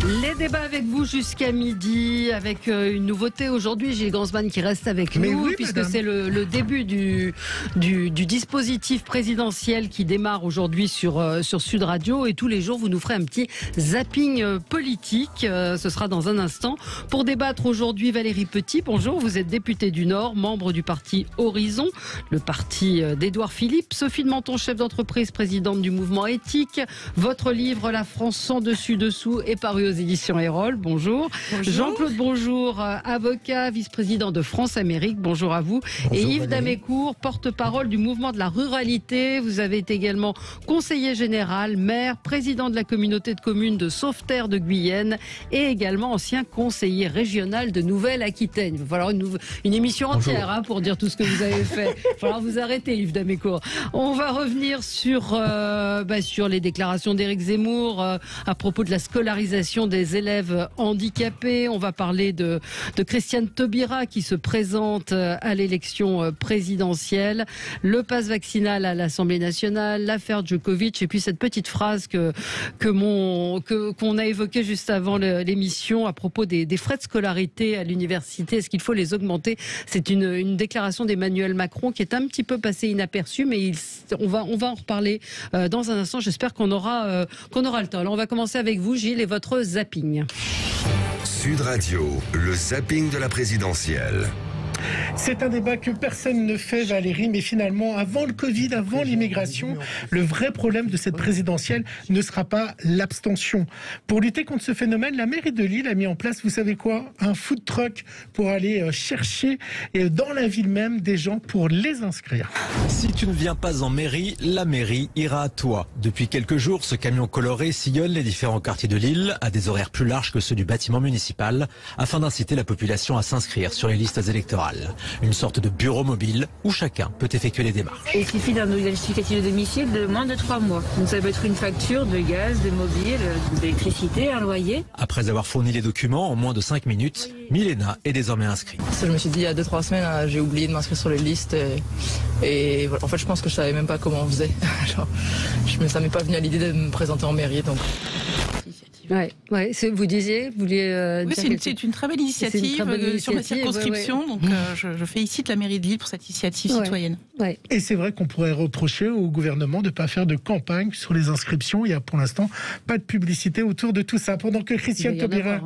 Les débats avec vous jusqu'à midi, avec une nouveauté aujourd'hui, Gilles Gansman qui reste avec nous, oui, puisque madame. c'est le début du dispositif présidentiel qui démarre aujourd'hui sur Sud Radio, et tous les jours vous nous ferez un petit zapping politique, ce sera dans un instant. Pour débattre aujourd'hui, Valérie Petit, bonjour, vous êtes députée du Nord, membre du parti Horizon, le parti d'Édouard Philippe. Sophie de Menton, chef d'entreprise, présidente du mouvement éthique. Votre livre La France sans dessus-dessous est paru aux éditions Erol. Bonjour. Jean-Claude Bonjour, avocat, vice-président de France-Amérique. Bonjour à vous. Bonjour, et Yves Valérie. Damécourt, porte-parole du mouvement de la ruralité. Vous avez été également conseiller général, maire, président de la communauté de communes de Sauveterre de Guyenne et également ancien conseiller régional de Nouvelle-Aquitaine. Il va falloir une émission entière pour dire tout ce que vous avez fait. Il va falloir vous arrêter, Yves Damécourt. On va revenir sur les déclarations d'Éric Zemmour à propos de la scolarisation des élèves handicapés. On va parler de Christiane Taubira qui se présente à l'élection présidentielle, le pass vaccinal à l'Assemblée nationale, l'affaire Djokovic et puis cette petite phrase qu'on a évoquée juste avant l'émission à propos des frais de scolarité à l'université. Est-ce qu'il faut les augmenter? C'est une déclaration d'Emmanuel Macron qui est un petit peu passée inaperçue, mais on va en reparler dans un instant. J'espère qu'on aura le temps. Alors on va commencer avec vous, Gilles, et votre zapping. Sud Radio, le zapping de la présidentielle. C'est un débat que personne ne fait, Valérie, mais finalement, avant le Covid, avant l'immigration, le vrai problème de cette présidentielle ne sera pas l'abstention. Pour lutter contre ce phénomène, la mairie de Lille a mis en place, vous savez quoi, un food truck pour aller chercher dans la ville même des gens pour les inscrire. Si tu ne viens pas en mairie, la mairie ira à toi. Depuis quelques jours, ce camion coloré sillonne les différents quartiers de Lille à des horaires plus larges que ceux du bâtiment municipal afin d'inciter la population à s'inscrire sur les listes électorales. Une sorte de bureau mobile où chacun peut effectuer les démarches. Et il suffit d'un justificatif de domicile de moins de 3 mois. Donc ça peut être une facture de gaz, de mobile, d'électricité, un loyer. Après avoir fourni les documents en moins de 5 minutes, Milena est désormais inscrite. Je me suis dit il y a 2-3 semaines, j'ai oublié de m'inscrire sur les listes et voilà. En fait je pense que je savais même pas comment on faisait. Ça m'est pas venu à l'idée de me présenter en mairie donc. Vous disiez, vous vouliez oui, c'est une très belle initiative sur ma circonscription. Donc je félicite la mairie de Lille pour cette initiative citoyenne. Ouais. Et c'est vrai qu'on pourrait reprocher au gouvernement de ne pas faire de campagne sur les inscriptions. Il n'y a pour l'instant pas de publicité autour de tout ça. Pendant que Christiane Taubira...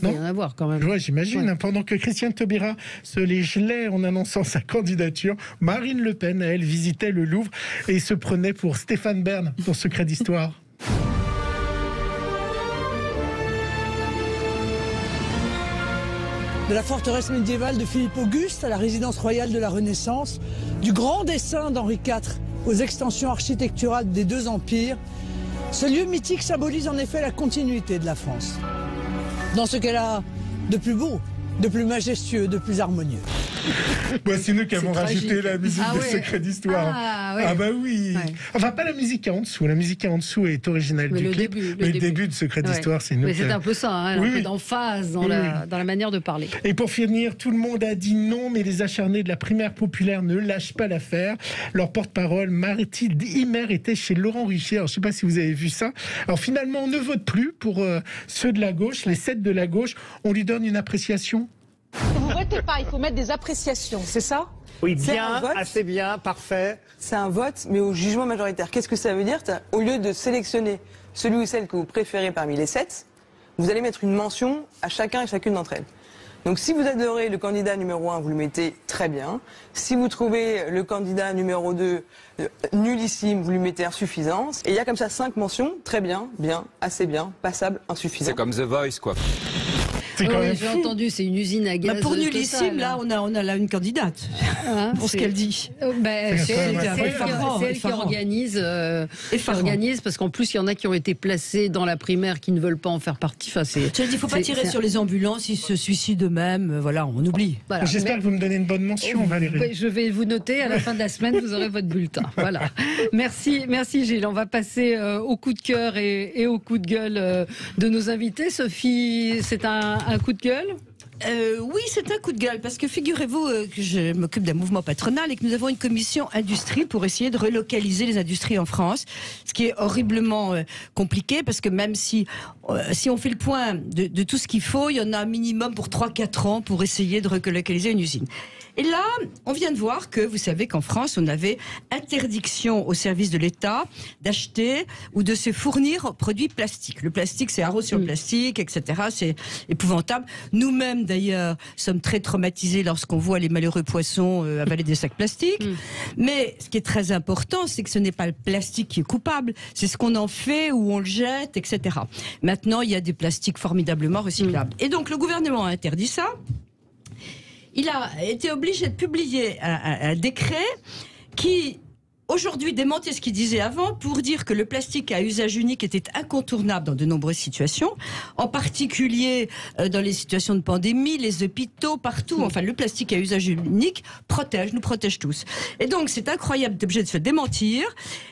Il va y en avoir quand même. Ouais, j'imagine. Pendant que Christiane Taubira se les gelait en annonçant sa candidature, Marine Le Pen, elle, visitait le Louvre et se prenait pour Stéphane Bern dans Secret d'Histoire. De la forteresse médiévale de Philippe Auguste à la résidence royale de la Renaissance, du grand dessin d'Henri IV aux extensions architecturales des deux empires, ce lieu mythique symbolise en effet la continuité de la France. Dans ce qu'elle a de plus beau, de plus majestueux, de plus harmonieux. C'est nous qui avons rajouté la musique de Secret d'Histoire. Ah bah oui. Ouais. Enfin, pas la musique qui est en dessous. La musique qui est en dessous est originale du clip. Le début de Secret d'Histoire, c'est nous. Mais c'est un peu ça, un peu d'emphase dans la manière de parler. Et pour finir, tout le monde a dit non, mais les acharnés de la primaire populaire ne lâchent pas l'affaire. Leur porte-parole, Mathilde Imer, était chez Laurent Ruquier. Alors, je ne sais pas si vous avez vu ça. Alors finalement, on ne vote plus pour ceux de la gauche, les 7 de la gauche. On lui donne une appréciation. Vous ne votez pas, il faut mettre des appréciations, c'est ça? Oui, bien, assez bien, parfait. C'est un vote, mais au jugement majoritaire. Qu'est-ce que ça veut dire? Au lieu de sélectionner celui ou celle que vous préférez parmi les 7, vous allez mettre une mention à chacun et chacune d'entre elles. Donc si vous adorez le candidat numéro 1, vous le mettez très bien. Si vous trouvez le candidat numéro 2 nullissime, vous lui mettez insuffisance. Et il y a comme ça 5 mentions, très bien, bien, assez bien, passable, insuffisant. C'est comme The Voice, quoi. J'ai entendu, c'est une usine à gaz. Pour nullissime, là, on a là une candidate. Pour ce qu'elle dit. C'est elle qui organise, parce qu'en plus, il y en a qui ont été placés dans la primaire qui ne veulent pas en faire partie. Enfin, il ne faut pas tirer sur les ambulances, ils se suicident eux-mêmes. Voilà, on oublie. Voilà. J'espère que vous me donnez une bonne mention, Valérie. Je vais vous noter, à la fin de la semaine, vous aurez votre bulletin. Voilà. Merci Gilles. On va passer au coup de cœur et au coup de gueule de nos invités. Sophie, c'est un coup de gueule? Oui, c'est un coup de gueule, parce que figurez-vous que je m'occupe d'un mouvement patronal et que nous avons une commission industrie pour essayer de relocaliser les industries en France, ce qui est horriblement compliqué, parce que même si si on fait le point de tout ce qu'il faut, il y en a un minimum pour 3-4 ans pour essayer de relocaliser une usine. Et là, on vient de voir que, vous savez qu'en France, on avait interdiction au service de l'État d'acheter ou de se fournir produits plastiques. Le plastique, c'est haro sur le plastique, etc. C'est épouvantable. Nous-mêmes, d'ailleurs, sommes très traumatisés lorsqu'on voit les malheureux poissons avaler des sacs plastiques. Mais ce qui est très important, c'est que ce n'est pas le plastique qui est coupable, c'est ce qu'on en fait, où on le jette, etc. Maintenant, il y a des plastiques formidablement recyclables. Et donc, le gouvernement a interdit ça. Il a été obligé de publier un décret qui, aujourd'hui, démentait ce qu'il disait avant pour dire que le plastique à usage unique était incontournable dans de nombreuses situations, en particulier dans les situations de pandémie, les hôpitaux, partout. Enfin, le plastique à usage unique nous protège tous. Et donc, c'est incroyable d'être obligé de se démentir.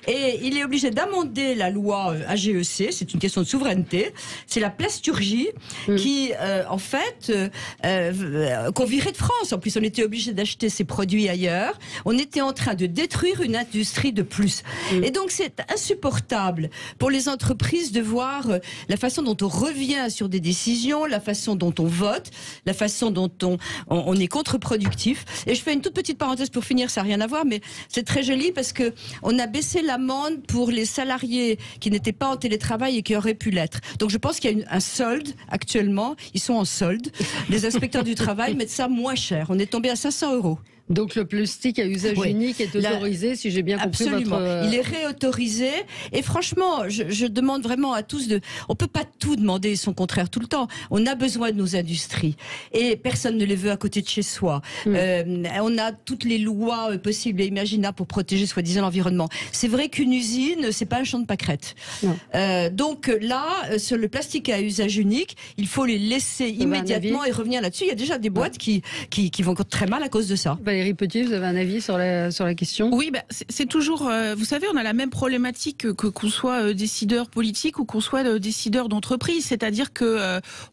Et il est obligé d'amender la loi AGEC, c'est une question de souveraineté. C'est la plasturgie qui, en fait, qu'on virait de France. En plus, on était obligé d'acheter ces produits ailleurs. On était en train de détruire une industrie de plus. Et donc c'est insupportable pour les entreprises de voir la façon dont on revient sur des décisions, la façon dont on vote, la façon dont on est contre-productif. Et je fais une toute petite parenthèse pour finir, ça n'a rien à voir, mais c'est très joli parce que on a baissé l'amende pour les salariés qui n'étaient pas en télétravail et qui auraient pu l'être. Donc je pense qu'il y a un solde actuellement, ils sont en solde. Les inspecteurs du travail mettent ça moins cher. On est tombé à 500 €. Donc le plastique à usage unique est autorisé, si j'ai bien compris votre... Il est réautorisé. Et franchement, je demande vraiment à tous on peut pas tout demander son contraire tout le temps. On a besoin de nos industries. Et personne ne les veut à côté de chez soi. On a toutes les lois possibles et imaginables pour protéger soi-disant l'environnement. C'est vrai qu'une usine, c'est pas un champ de pâquerettes. Donc là, sur le plastique à usage unique, il faut les laisser immédiatement et revenir là-dessus. Il y a déjà des boîtes qui vont très mal à cause de ça. Valérie Petit, vous avez un avis sur la question? Oui, c'est toujours... vous savez, on a la même problématique qu'on soit décideur politique ou qu'on soit décideur d'entreprise. C'est-à-dire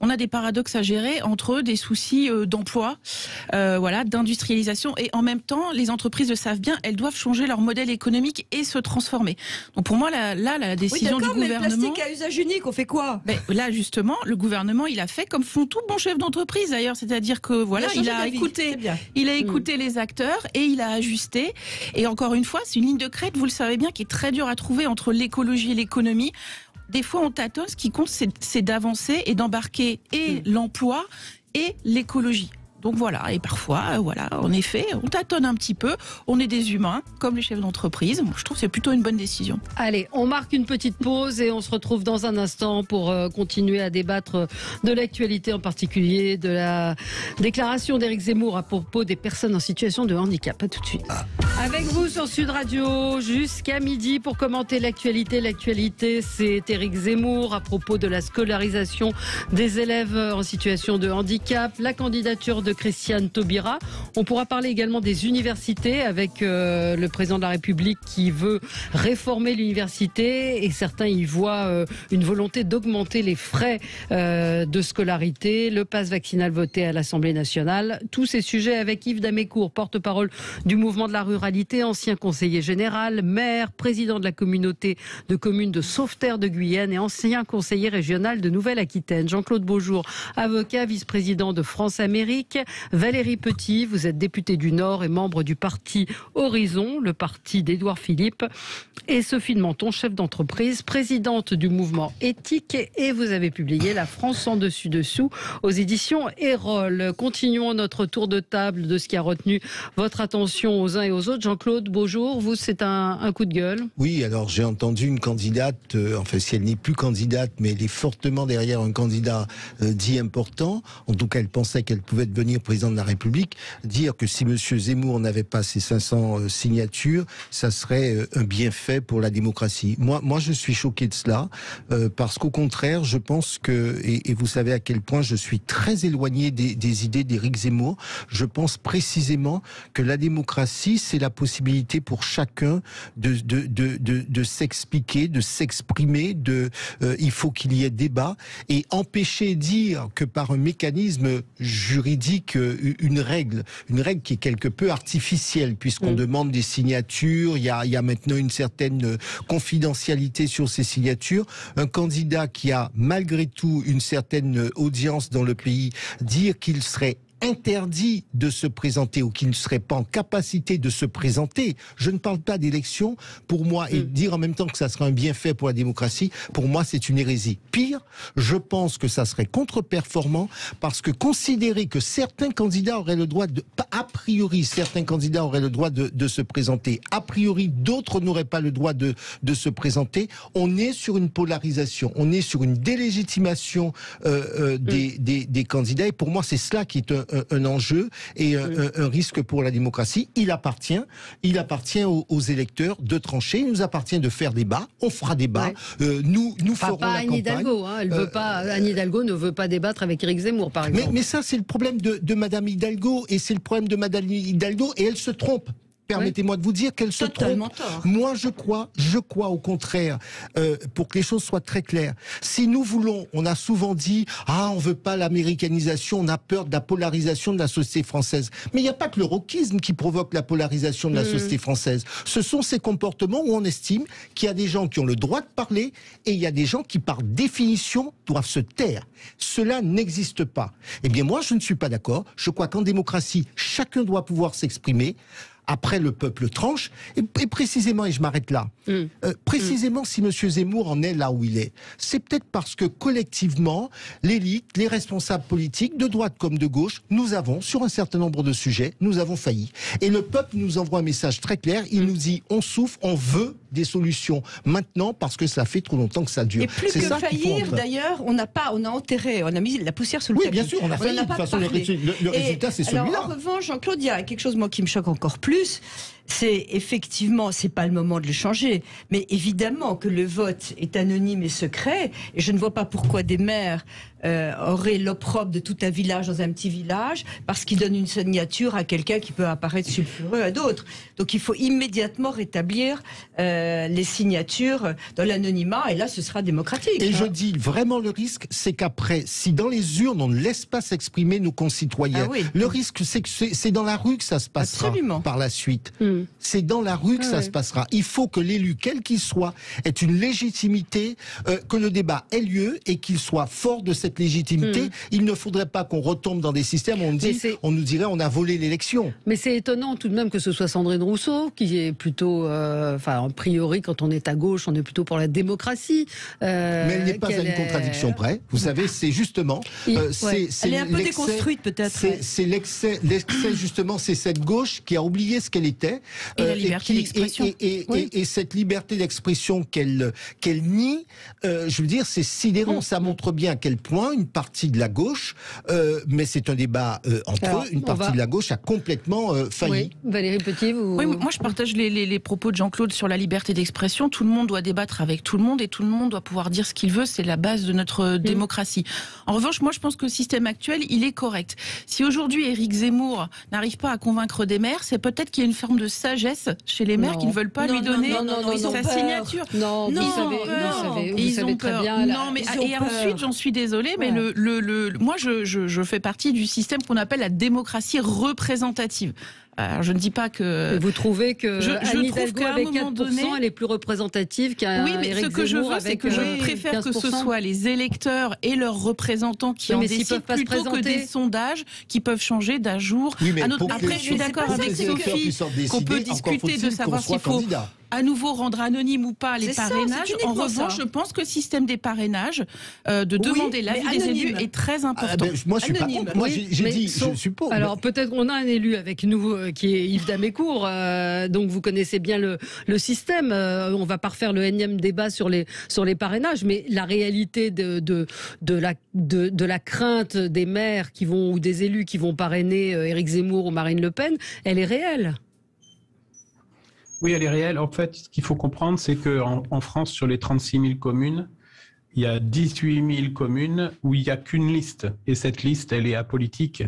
on a des paradoxes à gérer entre des soucis d'emploi, d'industrialisation. Et en même temps, les entreprises le savent bien, elles doivent changer leur modèle économique et se transformer. Donc pour moi, la décision du gouvernement... mais le plastique à usage unique, on fait quoi? Là, justement, le gouvernement, il a fait comme font tout bon chef d'entreprise, d'ailleurs. C'est-à-dire que, il a écouté les acteurs et il a ajusté. Et encore une fois, c'est une ligne de crête, vous le savez bien, qui est très dure à trouver entre l'écologie et l'économie. Des fois, on tâtonne. Ce qui compte, c'est d'avancer et d'embarquer et l'emploi et l'écologie. Donc voilà, et parfois, en effet, on tâtonne un petit peu. On est des humains, comme les chefs d'entreprise. Je trouve que c'est plutôt une bonne décision. Allez, on marque une petite pause et on se retrouve dans un instant pour continuer à débattre de l'actualité, en particulier de la déclaration d'Éric Zemmour à propos des personnes en situation de handicap. À tout de suite. Avec vous sur Sud Radio jusqu'à midi pour commenter l'actualité. L'actualité, c'est Éric Zemmour à propos de la scolarisation des élèves en situation de handicap, la candidature de Christiane Taubira. On pourra parler également des universités avec le président de la République qui veut réformer l'université et certains y voient une volonté d'augmenter les frais de scolarité, le pass vaccinal voté à l'Assemblée nationale. Tous ces sujets avec Yves Damécourt, porte-parole du mouvement de la ruralité, ancien conseiller général, maire, président de la communauté de communes de Sauveterre de Guyenne et ancien conseiller régional de Nouvelle-Aquitaine. Jean-Claude Beaujour, avocat, vice-président de France-Amérique. Valérie Petit, vous êtes députée du Nord et membre du parti Horizon, le parti d'Édouard Philippe. Et Sophie de Menton, chef d'entreprise, présidente du mouvement éthique. Et vous avez publié La France en dessus-dessous aux éditions Erol. Continuons notre tour de table de ce qui a retenu votre attention aux uns et aux autres. Jean-Claude Beaujour, vous, c'est un coup de gueule? Oui, alors j'ai entendu une candidate, enfin si elle n'est plus candidate, mais elle est fortement derrière un candidat dit important, en tout cas elle pensait qu'elle pouvait devenir président de la République, dire que si M. Zemmour n'avait pas ses 500 signatures, ça serait un bienfait pour la démocratie. Moi je suis choqué de cela, parce qu'au contraire, je pense que, et vous savez à quel point je suis très éloigné des idées d'Éric Zemmour, je pense précisément que la démocratie, c'est la possibilité pour chacun de s'expliquer, de s'exprimer, il faut qu'il y ait débat, et empêcher dire que par un mécanisme juridique, une règle qui est quelque peu artificielle, puisqu'on demande des signatures, il y a maintenant une certaine confidentialité sur ces signatures. Un candidat qui a malgré tout une certaine audience dans le pays, dire qu'il serait interdit de se présenter ou qui ne serait pas en capacité de se présenter, je ne parle pas d'élection, pour moi, et dire en même temps que ça serait un bienfait pour la démocratie, pour moi c'est une hérésie. Pire, je pense que ça serait contre-performant, parce que considérer que certains candidats auraient le droit a priori, certains candidats auraient le droit de se présenter, a priori d'autres n'auraient pas le droit de se présenter, on est sur une polarisation, on est sur une délégitimation des candidats, et pour moi c'est cela qui est un enjeu et un risque pour la démocratie. Il appartient aux électeurs de trancher. Il nous appartient de faire débat. On fera débat. Nous ferons la Anne Hidalgo. Elle veut pas. Anne Hidalgo ne veut pas débattre avec Éric Zemmour, par exemple. Mais ça, c'est le problème de Madame Hidalgo, et c'est le problème de Madame Hidalgo, et elle se trompe. Permettez-moi de vous dire qu'elle se trompe. Moi, je crois au contraire, pour que les choses soient très claires. Si nous voulons, on a souvent dit, on veut pas l'américanisation, on a peur de la polarisation de la société française. Mais il n'y a pas que le wokisme qui provoque la polarisation de la société française. Ce sont ces comportements où on estime qu'il y a des gens qui ont le droit de parler et il y a des gens qui, par définition, doivent se taire. Cela n'existe pas. Eh bien, moi, je ne suis pas d'accord. Je crois qu'en démocratie, chacun doit pouvoir s'exprimer. Après, le peuple tranche, et précisément, et je m'arrête là, précisément si M. Zemmour en est là où il est, c'est peut-être parce que collectivement, l'élite, les responsables politiques, de droite comme de gauche, nous avons, sur un certain nombre de sujets, nous avons failli. Et le peuple nous envoie un message très clair, il nous dit, on souffre, on veut des solutions maintenant, parce que ça fait trop longtemps que ça dure. Et plus que faillir, d'ailleurs, on a enterré, on a mis la poussière sous le tapis. Oui, bien sûr, on a failli, de toute façon, le résultat, c'est celui-là. En revanche, Jean-Claude, il y a quelque chose, moi, qui me choque encore plus, c'est effectivement, c'est pas le moment de le changer, mais évidemment que le vote est anonyme et secret, et je ne vois pas pourquoi des maires auraient l'opprobre de tout un village dans un petit village, parce qu'ils donnent une signature à quelqu'un qui peut apparaître sulfureux à d'autres. Donc il faut immédiatement rétablir les signatures dans l'anonymat, et là ce sera démocratique. Et je dis, vraiment le risque, c'est qu'après, si dans les urnes on ne laisse pas s'exprimer nos concitoyens, le risque c'est que c'est dans la rue que ça se passera. Absolument. Par la suite. C'est dans la rue que ça se passera. Il faut que l'élu, quel qu'il soit, ait une légitimité, que le débat ait lieu et qu'il soit fort de cette légitimité. Il ne faudrait pas qu'on retombe dans des systèmes où on nous dirait on a volé l'élection. Mais c'est étonnant tout de même que ce soit Sandrine Rousseau qui est plutôt, a priori quand on est à gauche, on est plutôt pour la démocratie. Mais elle n'est pas à une contradiction près. Vous savez, c'est justement... elle est un peu déconstruite peut-être. C'est l'excès justement, c'est cette gauche qui a oublié ce qu'elle était. Et la liberté d'expression. Et cette liberté d'expression qu'elle nie, je veux dire, c'est sidérant. Ça montre bien à quel point une partie de la gauche, mais c'est un débat entre eux, une partie de la gauche a complètement failli. Oui, Valérie Petit, vous... Oui, moi je partage les propos de Jean-Claude sur la liberté d'expression. Tout le monde doit débattre avec tout le monde et tout le monde doit pouvoir dire ce qu'il veut. C'est la base de notre démocratie. En revanche, moi je pense que le système actuel, il est correct. Si aujourd'hui Éric Zemmour n'arrive pas à convaincre des maires, c'est peut-être qu'il y a une forme de sagesse chez les maires qui ne veulent pas lui donner sa signature. Non, vous savez très bien. Non, mais et ensuite, j'en suis désolée, mais moi je fais partie du système qu'on appelle la démocratie représentative. Alors, je ne dis pas que... Et vous trouvez que Anne Hidalgo avec 4%, donné, elle est plus représentative qu'un Oui, mais ce que je veux, c'est que je préfère 15%. Que ce soit les électeurs et leurs représentants qui en décident plutôt que des sondages qui peuvent changer d'un jour à l'autre. Après, je suis d'accord avec Sophie qu'on peut discuter de savoir s'il faut à nouveau rendre anonyme ou pas les parrainages. En revanche, je pense que le système des parrainages, de demander l'avis des élus est très important. Moi, je suis pas contre. Moi, j'ai dit, je suis pour. Alors, peut-être qu'on a un élu avec nous qui est Yves Damécourt, donc vous connaissez bien le système. On va pas refaire le énième débat sur les parrainages, mais la réalité de la crainte des maires ou des élus qui vont parrainer Éric Zemmour ou Marine Le Pen, elle est réelle. Oui, elle est réelle. En fait, ce qu'il faut comprendre, c'est qu'en France, sur les 36 000 communes, il y a 18 000 communes où il n'y a qu'une liste. Et cette liste, elle est apolitique.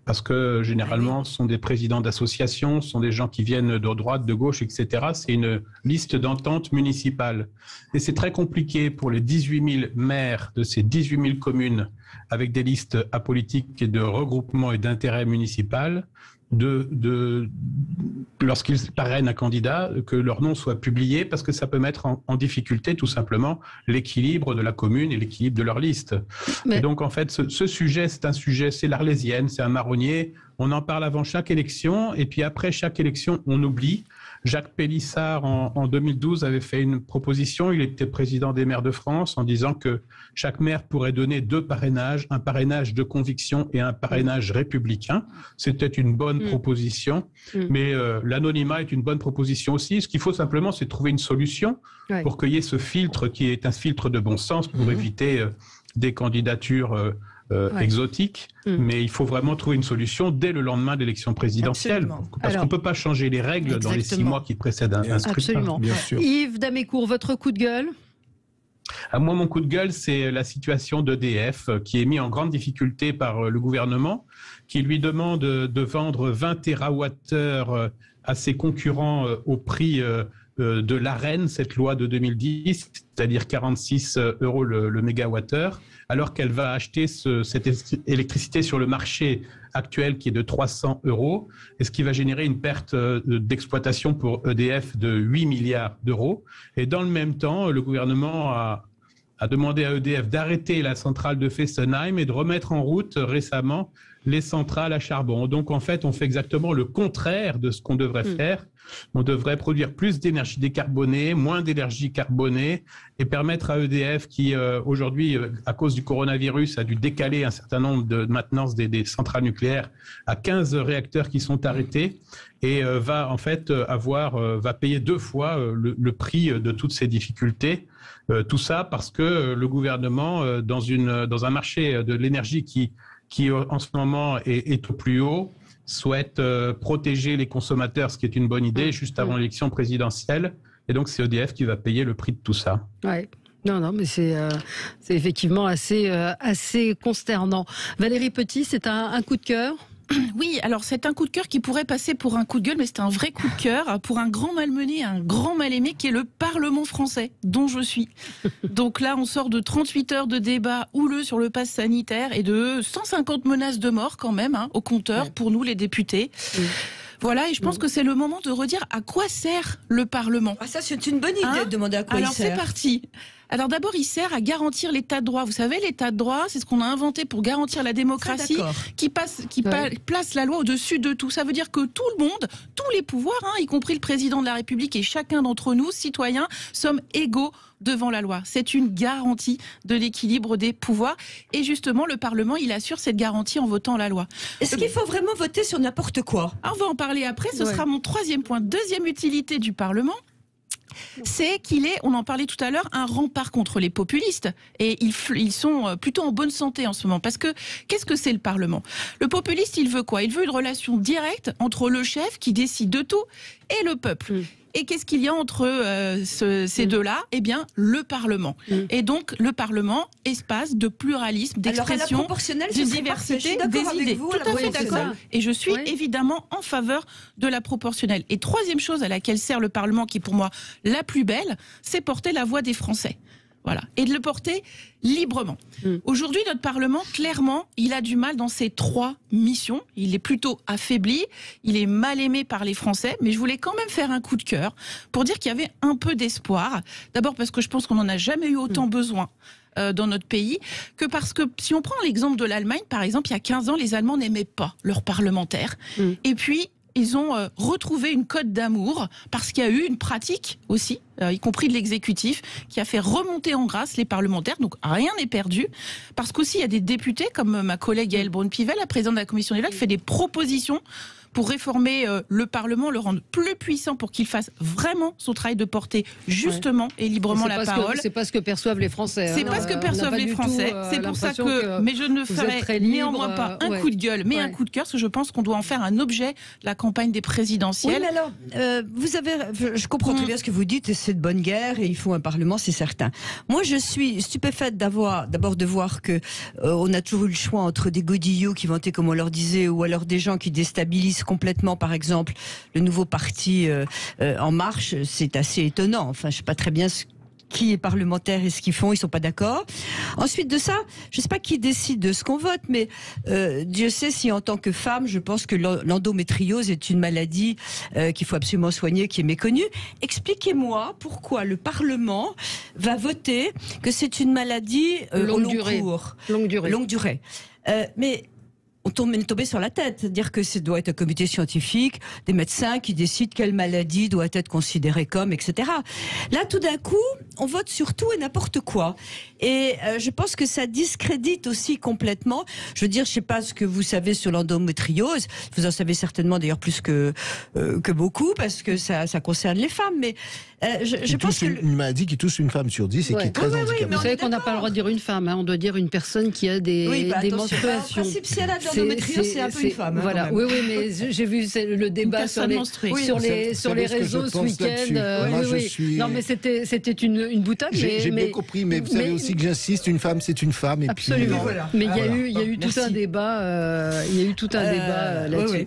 Parce que généralement, ce sont des présidents d'associations, ce sont des gens qui viennent de droite, de gauche, etc. C'est une liste d'entente municipale. Et c'est très compliqué pour les 18 000 maires de ces 18 000 communes avec des listes apolitiques et de regroupement et d'intérêt municipal lorsqu'ils parrainent un candidat, que leur nom soit publié, parce que ça peut mettre en difficulté tout simplement l'équilibre de la commune et l'équilibre de leur liste. Et donc en fait, ce sujet, c'est l'Arlésienne, c'est un marronnier. On en parle avant chaque élection, et puis après chaque élection, on oublie. Jacques Pélissard, en 2012, avait fait une proposition. Il était président des maires de France, en disant que chaque maire pourrait donner 2 parrainages, un parrainage de conviction et un parrainage républicain. C'était une bonne proposition, mais l'anonymat est une bonne proposition aussi. Ce qu'il faut simplement, c'est trouver une solution pour qu'il y ait ce filtre qui est un filtre de bon sens pour éviter des candidatures exotique, mais il faut vraiment trouver une solution dès le lendemain de l'élection présidentielle. Parce qu'on ne peut pas changer les règles dans les 6 mois qui précèdent un scrutin. Absolument. Bien sûr. Yves Damécourt, votre coup de gueule? Moi, mon coup de gueule, c'est la situation d'EDF qui est mise en grande difficulté par le gouvernement, qui lui demande de vendre 20 TWh à ses concurrents au prix de l'AREN, cette loi de 2010, c'est-à-dire 46 € le mégawattheure, alors qu'elle va acheter cette électricité sur le marché actuel qui est de 300 €, et ce qui va générer une perte d'exploitation pour EDF de 8 milliards d'euros. Et dans le même temps, le gouvernement a demandé à EDF d'arrêter la centrale de Fessenheim et de remettre en route récemment les centrales à charbon. Donc en fait, on fait exactement le contraire de ce qu'on devrait faire. On devrait produire plus d'énergie décarbonée, moins d'énergie carbonée, et permettre à EDF, qui aujourd'hui, à cause du coronavirus, a dû décaler un certain nombre de maintenance des centrales nucléaires à 15 réacteurs qui sont arrêtés, et va en fait va payer 2 fois le prix de toutes ces difficultés. Tout ça parce que le gouvernement, dans un marché de l'énergie qui en ce moment est au plus haut, souhaite protéger les consommateurs, ce qui est une bonne idée, juste avant l'élection présidentielle. Et donc, c'est EDF qui va payer le prix de tout ça. Ouais. Non, mais c'est effectivement assez consternant. Valérie Petit, c'est un coup de cœur? Oui, alors c'est un coup de cœur qui pourrait passer pour un coup de gueule, mais c'est un vrai coup de cœur pour un grand malmené, un grand mal-aimé qui est le Parlement français, dont je suis. Donc là, on sort de 38 heures de débat houleux sur le pass sanitaire et de 150 menaces de mort quand même au compteur pour nous les députés. Voilà, et je pense que c'est le moment de redire à quoi sert le Parlement. Ah, ça, c'est une bonne idée de demander à quoi il sert. Alors c'est parti. Alors d'abord, il sert à garantir l'état de droit. Vous savez, l'état de droit, c'est ce qu'on a inventé pour garantir la démocratie, qui place la loi au-dessus de tout. Ça veut dire que tout le monde, tous les pouvoirs, y compris le président de la République et chacun d'entre nous, citoyens, sommes égaux devant la loi. C'est une garantie de l'équilibre des pouvoirs. Et justement, le Parlement, il assure cette garantie en votant la loi. Est-ce qu'il faut vraiment voter sur n'importe quoi? On va en parler après. Ce sera mon 3e point. Deuxième utilité du Parlement, c'est qu'il est, on en parlait tout à l'heure, un rempart contre les populistes. Et ils sont plutôt en bonne santé en ce moment. Parce que, qu'est-ce que c'est le Parlement? Le populiste, il veut quoi? Il veut une relation directe entre le chef qui décide de tout et le peuple. Et qu'est-ce qu'il y a entre ces deux-là? Eh bien, le Parlement. Et donc, le Parlement, espace de pluralisme, d'expression, de diversité des idées. Tout à fait d'accord. Et je suis évidemment en faveur de la proportionnelle. Et troisième chose à laquelle sert le Parlement, qui est pour moi la plus belle, c'est porter la voix des Français. Voilà. Et de le porter librement. Aujourd'hui, notre Parlement, clairement, il a du mal dans ses 3 missions. Il est plutôt affaibli, il est mal aimé par les Français, mais je voulais quand même faire un coup de cœur pour dire qu'il y avait un peu d'espoir. D'abord parce que je pense qu'on n'en a jamais eu autant besoin dans notre pays, que parce que si on prend l'exemple de l'Allemagne, par exemple, il y a 15 ans, les Allemands n'aimaient pas leurs parlementaires. Et puis, ils ont retrouvé une cote d'amour parce qu'il y a eu une pratique aussi, y compris de l'exécutif, qui a fait remonter en grâce les parlementaires. Donc rien n'est perdu. Parce qu'aussi il y a des députés comme ma collègue Yael Braun-Pivet, la présidente de la commission des lois, qui fait des propositions pour réformer le Parlement, le rendre plus puissant pour qu'il fasse vraiment son travail de porter justement et librement la parole. C'est pas ce que perçoivent les Français. C'est pas ce que perçoivent les Français. C'est pour ça que... Mais je ne ferai néanmoins pas un coup de gueule, mais un coup de cœur, parce que je pense qu'on doit en faire un objet de la campagne des présidentielles. Oui, mais alors, je comprends très bien ce que vous dites, et c'est de bonne guerre, et il faut un Parlement, c'est certain. Moi, je suis stupéfaite d'abord de voir que on a toujours eu le choix entre des godillots qui vantaient, comme on leur disait, ou alors des gens qui déstabilisent complètement, par exemple, le nouveau parti En Marche. C'est assez étonnant. Enfin, je sais pas très bien qui est parlementaire et ce qu'ils font, ils sont pas d'accord. Ensuite de ça, je sais pas qui décide de ce qu'on vote, mais Dieu sait si en tant que femme, je pense que l'endométriose est une maladie qu'il faut absolument soigner, qui est méconnue. Expliquez-moi pourquoi le Parlement va voter que c'est une maladie longue durée. Mais on est tombé sur la tête, dire que ça doit être un comité scientifique, des médecins qui décident quelle maladie doit être considérée comme, etc. Là, tout d'un coup, on vote sur tout et n'importe quoi. Et je pense que ça discrédite aussi complètement. Je veux dire, je sais pas ce que vous savez sur l'endométriose. Vous en savez certainement d'ailleurs plus que beaucoup, parce que ça concerne les femmes. Mais je pense que une maladie qui touche une femme sur 10 et qui est très handicapée. Vous savez qu'on n'a pas le droit de dire une femme, hein. On doit dire une personne qui a des menstruations. En principe, si elle a de l'endométriose, c'est un peu une femme. Voilà. Oui, mais j'ai vu le débat sur les réseaux ce week-end. Non, mais c'était une boutade. J'ai bien compris, mais vous savez aussi que j'insiste, une femme, c'est une femme. Et absolument. Mais il y a eu tout un débat. Il y a eu tout un débat là-dessus.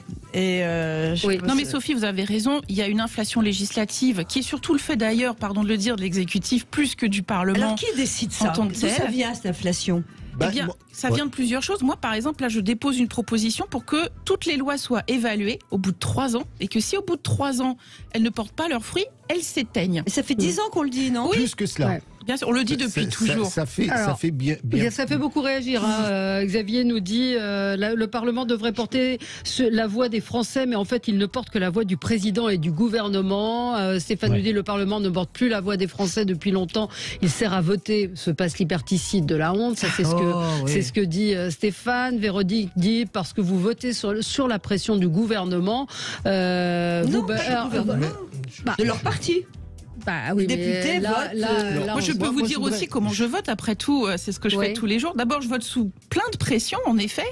Non, mais Sophie, vous avez raison. Il y a une inflation législative qui est surtout le fait d'ailleurs, pardon de le dire, de l'exécutif plus que du Parlement. Alors qui décide ça? D'où ça vient cette inflation? Eh bien, ça vient de plusieurs choses. Moi, par exemple, là, je dépose une proposition pour que toutes les lois soient évaluées au bout de 3 ans, et que si au bout de 3 ans, elles ne portent pas leurs fruits, elles s'éteignent. Et ça fait 10 ans qu'on le dit, non? Oui. Plus que cela. Ouais. Bien sûr, on le dit depuis toujours. Ça fait bien. Ça fait beaucoup réagir. Hein. Xavier nous dit le Parlement devrait porter la voix des Français, mais en fait, il ne porte que la voix du président et du gouvernement. Stéphane nous dit le Parlement ne porte plus la voix des Français depuis longtemps. Il sert à voter ce passe liberticide de la honte. Ça, c'est ce que dit Stéphane. Véronique dit parce que vous votez sur la pression du gouvernement. Non, de leur parti. Bah oui, députés votent. Moi, je peux vous dire aussi comment je vote. Après tout, c'est ce que je fais tous les jours. D'abord, je vote sous plein de pression, en effet.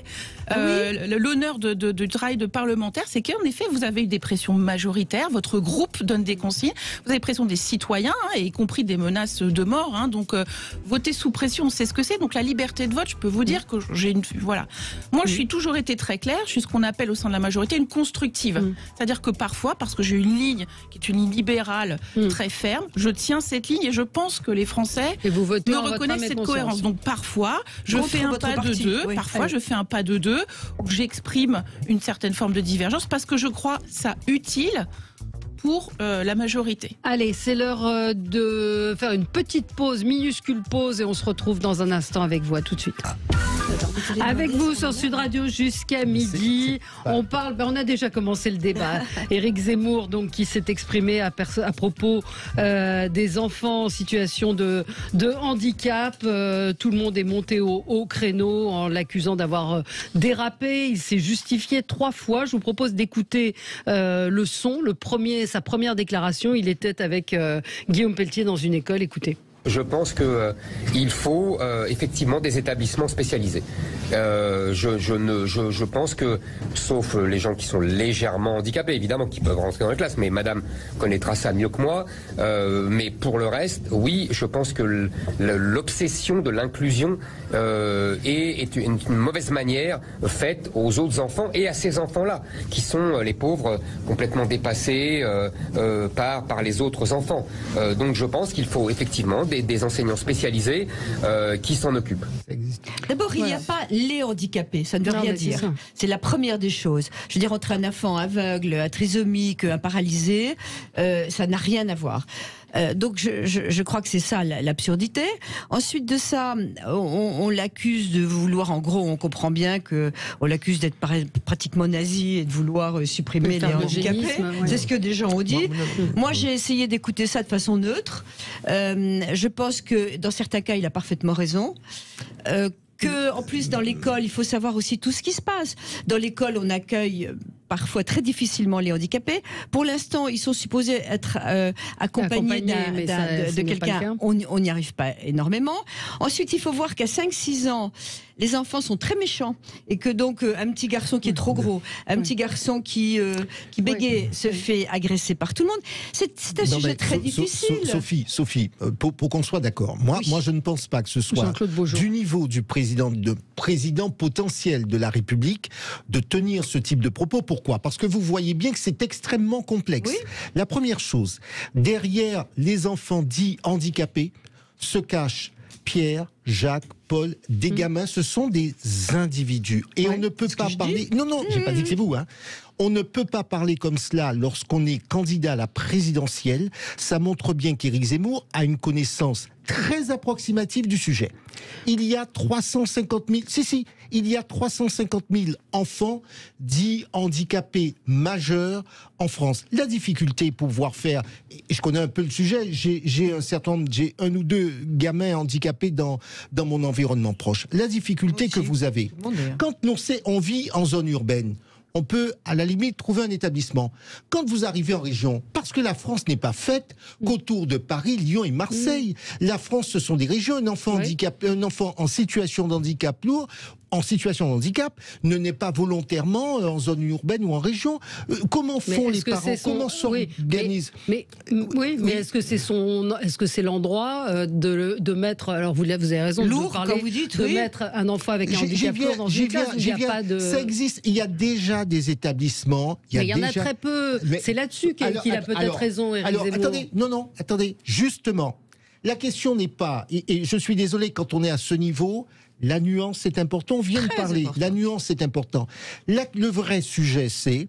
L'honneur du travail de parlementaire, c'est qu'en effet, vous avez eu des pressions majoritaires. Votre groupe donne des consignes. Vous avez pression des citoyens, et y compris des menaces de mort. Hein. Donc, voter sous pression, c'est ce que c'est. Donc, la liberté de vote, je peux vous dire que j'ai une... Voilà. Moi, je suis toujours été très claire. Je suis ce qu'on appelle au sein de la majorité une constructive. C'est-à-dire que parfois, parce que j'ai une ligne qui est une ligne libérale très ferme, je tiens cette ligne et je pense que les Français me reconnaissent cette cohérence. Donc parfois, je fais un pas de deux, parfois je fais un pas de deux, où j'exprime une certaine forme de divergence parce que je crois ça utile pour la majorité. Allez, c'est l'heure de faire une petite pause, minuscule pause, et on se retrouve dans un instant avec vous. À tout de suite. Avec vous sur Sud Radio jusqu'à midi. On parle, on a déjà commencé le débat. Éric Zemmour, donc, qui s'est exprimé à propos des enfants en situation de handicap. Tout le monde est monté au créneau en l'accusant d'avoir dérapé. Il s'est justifié 3 fois. Je vous propose d'écouter le son. Sa première déclaration, il était avec Guillaume Pelletier dans une école. Écoutez. Je pense qu'il faut effectivement des établissements spécialisés. Je pense que, sauf les gens qui sont légèrement handicapés, évidemment, qui peuvent rentrer dans les classes, mais Madame connaîtra ça mieux que moi. Mais pour le reste, oui, je pense que l'obsession de l'inclusion est une mauvaise manière faite aux autres enfants et à ces enfants-là, qui sont les pauvres complètement dépassés par les autres enfants. Donc je pense qu'il faut effectivement des enseignants spécialisés qui s'en occupent. D'abord, il n'y a pas les handicapés, ça ne veut rien dire. C'est la première des choses. Je veux dire, entre un enfant aveugle, un trisomique, un paralysé, ça n'a rien à voir. Donc je crois que c'est ça l'absurdité. Ensuite de ça, on l'accuse de vouloir, en gros, on comprend bien que on l'accuse d'être pratiquement nazi et de vouloir supprimer les handicapés. C'est ce que des gens ont dit. Moi, j'ai essayé d'écouter ça de façon neutre. Je pense que dans certains cas, il a parfaitement raison. Que, en plus, dans l'école, il faut savoir aussi tout ce qui se passe. Dans l'école, on accueille parfois très difficilement les handicapés. Pour l'instant, ils sont supposés être accompagnés de quelqu'un. On n'y arrive pas énormément. Ensuite, il faut voir qu'à 5-6 ans, les enfants sont très méchants et que donc un petit garçon qui est trop gros, un petit garçon qui bégaye se fait agresser par tout le monde. C'est un sujet très difficile. Sophie, pour qu'on soit d'accord, moi je ne pense pas que ce soit du niveau du président potentiel de la République de tenir ce type de propos. Pourquoi ? Parce que vous voyez bien que c'est extrêmement complexe. Oui. La première chose, derrière les enfants dits handicapés se cachent Pierre, Jacques, Paul, des gamins, ce sont des individus. Et on ne peut pas parler... Non, j'ai pas dit que c'est vous, hein. On ne peut pas parler comme cela lorsqu'on est candidat à la présidentielle. Ça montre bien qu'Éric Zemmour a une connaissance très approximative du sujet. Il y a 350 000 enfants dits handicapés majeurs en France. La difficulté pour pouvoir faire, et je connais un peu le sujet, j'ai un ou deux gamins handicapés dans mon environnement proche. La difficulté que vous avez, quand on vit en zone urbaine, on peut, à la limite, trouver un établissement. Quand vous arrivez en région, parce que la France n'est pas faite qu'autour de Paris, Lyon et Marseille. La France, ce sont des régions. Un enfant en situation de handicap lourd, en situation de handicap, ne naît pas volontairement en zone urbaine ou en région. Comment font les parents ? Comment s'organisent ? Mais est-ce que c'est l'endroit de mettre, alors vous avez raison lourd, de parler, quand vous dites, mettre un enfant avec un handicap lourd dans une classe où il n'y a pas de... Ça existe, il y a déjà des établissements. Il y en a très peu. C'est là-dessus qu'il a peut-être raison, Éric Zemmour. Attendez, justement, la question n'est pas, et je suis désolé, quand on est à ce niveau, la nuance est importante, on vient de parler, la nuance est importante. Le vrai sujet, c'est,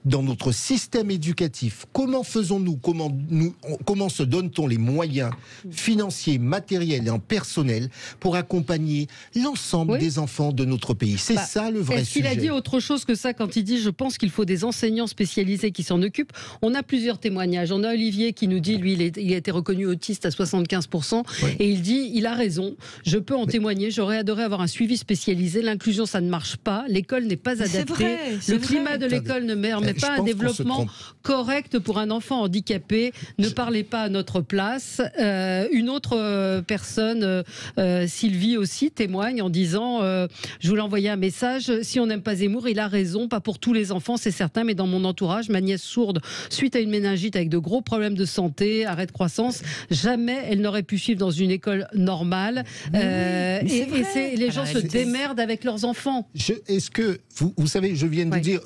dans notre système éducatif, comment faisons-nous, comment se donne-t-on les moyens financiers, matériels et en personnel pour accompagner l'ensemble des enfants de notre pays ? C'est ça le vrai sujet. Est-ce qu'il a dit autre chose que ça quand il dit « je pense qu'il faut des enseignants spécialisés qui s'en occupent ». On a plusieurs témoignages. On a Olivier qui nous dit, lui, il a été reconnu autiste à 75%, et il dit « il a raison, je peux en témoigner, j'aurais adoré avoir un suivi spécialisé, l'inclusion ça ne marche pas, l'école n'est pas adaptée, le climat de l'école ne permet pas un développement correct pour un enfant handicapé. Ne parlez pas à notre place. » Une autre personne, Sylvie aussi, témoigne en disant je voulais envoyer un message, si on n'aime pas Zemmour, il a raison, pas pour tous les enfants, c'est certain, mais dans mon entourage, ma nièce sourde, suite à une méningite avec de gros problèmes de santé, arrêt de croissance, jamais elle n'aurait pu suivre dans une école normale. Les gens se démerdent avec leurs enfants. Est-ce que, vous savez, je viens de vous dire,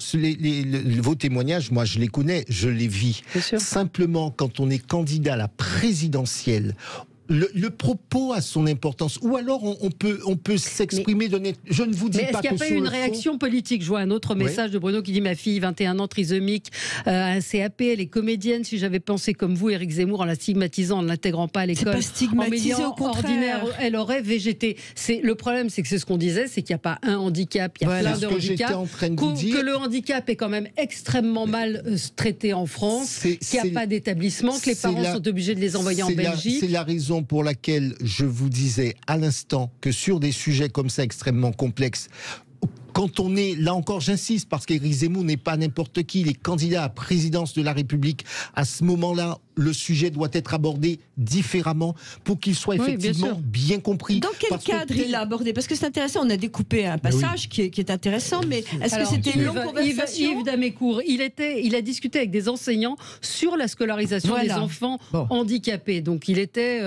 vos témoignages, moi je les connais, je les vis. Simplement, quand on est candidat à la présidentielle, le propos a son importance. Ou alors on peut s'exprimer, je ne vous dis pas que sur le fond... Mais est-ce qu'il n'y a pas eu une réaction politique ? Je vois un autre message de Bruno qui dit « Ma fille, 21 ans, trisomique, un CAP, elle est comédienne. Si j'avais pensé comme vous, Éric Zemmour, en la stigmatisant, en ne l'intégrant pas à l'école, pas stigmatisé, en milieu ordinaire, elle aurait végété. » Le problème, c'est que c'est ce qu'on disait, c'est qu'il n'y a pas un handicap, il y a plein de handicaps. Que le handicap est quand même extrêmement mal traité en France, qu'il n'y a pas d'établissement, que les parents sont obligés de les envoyer en Belgique. C'est la raison pour laquelle je vous disais à l'instant que sur des sujets comme ça extrêmement complexes, quand on est, là encore j'insiste, parce qu'Éric Zemmour n'est pas n'importe qui, il est candidat à la présidence de la République, à ce moment-là, le sujet doit être abordé différemment pour qu'il soit effectivement bien compris. Dans quel cadre il l'a abordé ? Parce que c'est intéressant, on a découpé un passage qui est intéressant, mais est-ce que c'était une longue conversation ? Yves Damécourt, il a discuté avec des enseignants sur la scolarisation des enfants handicapés. Donc il était...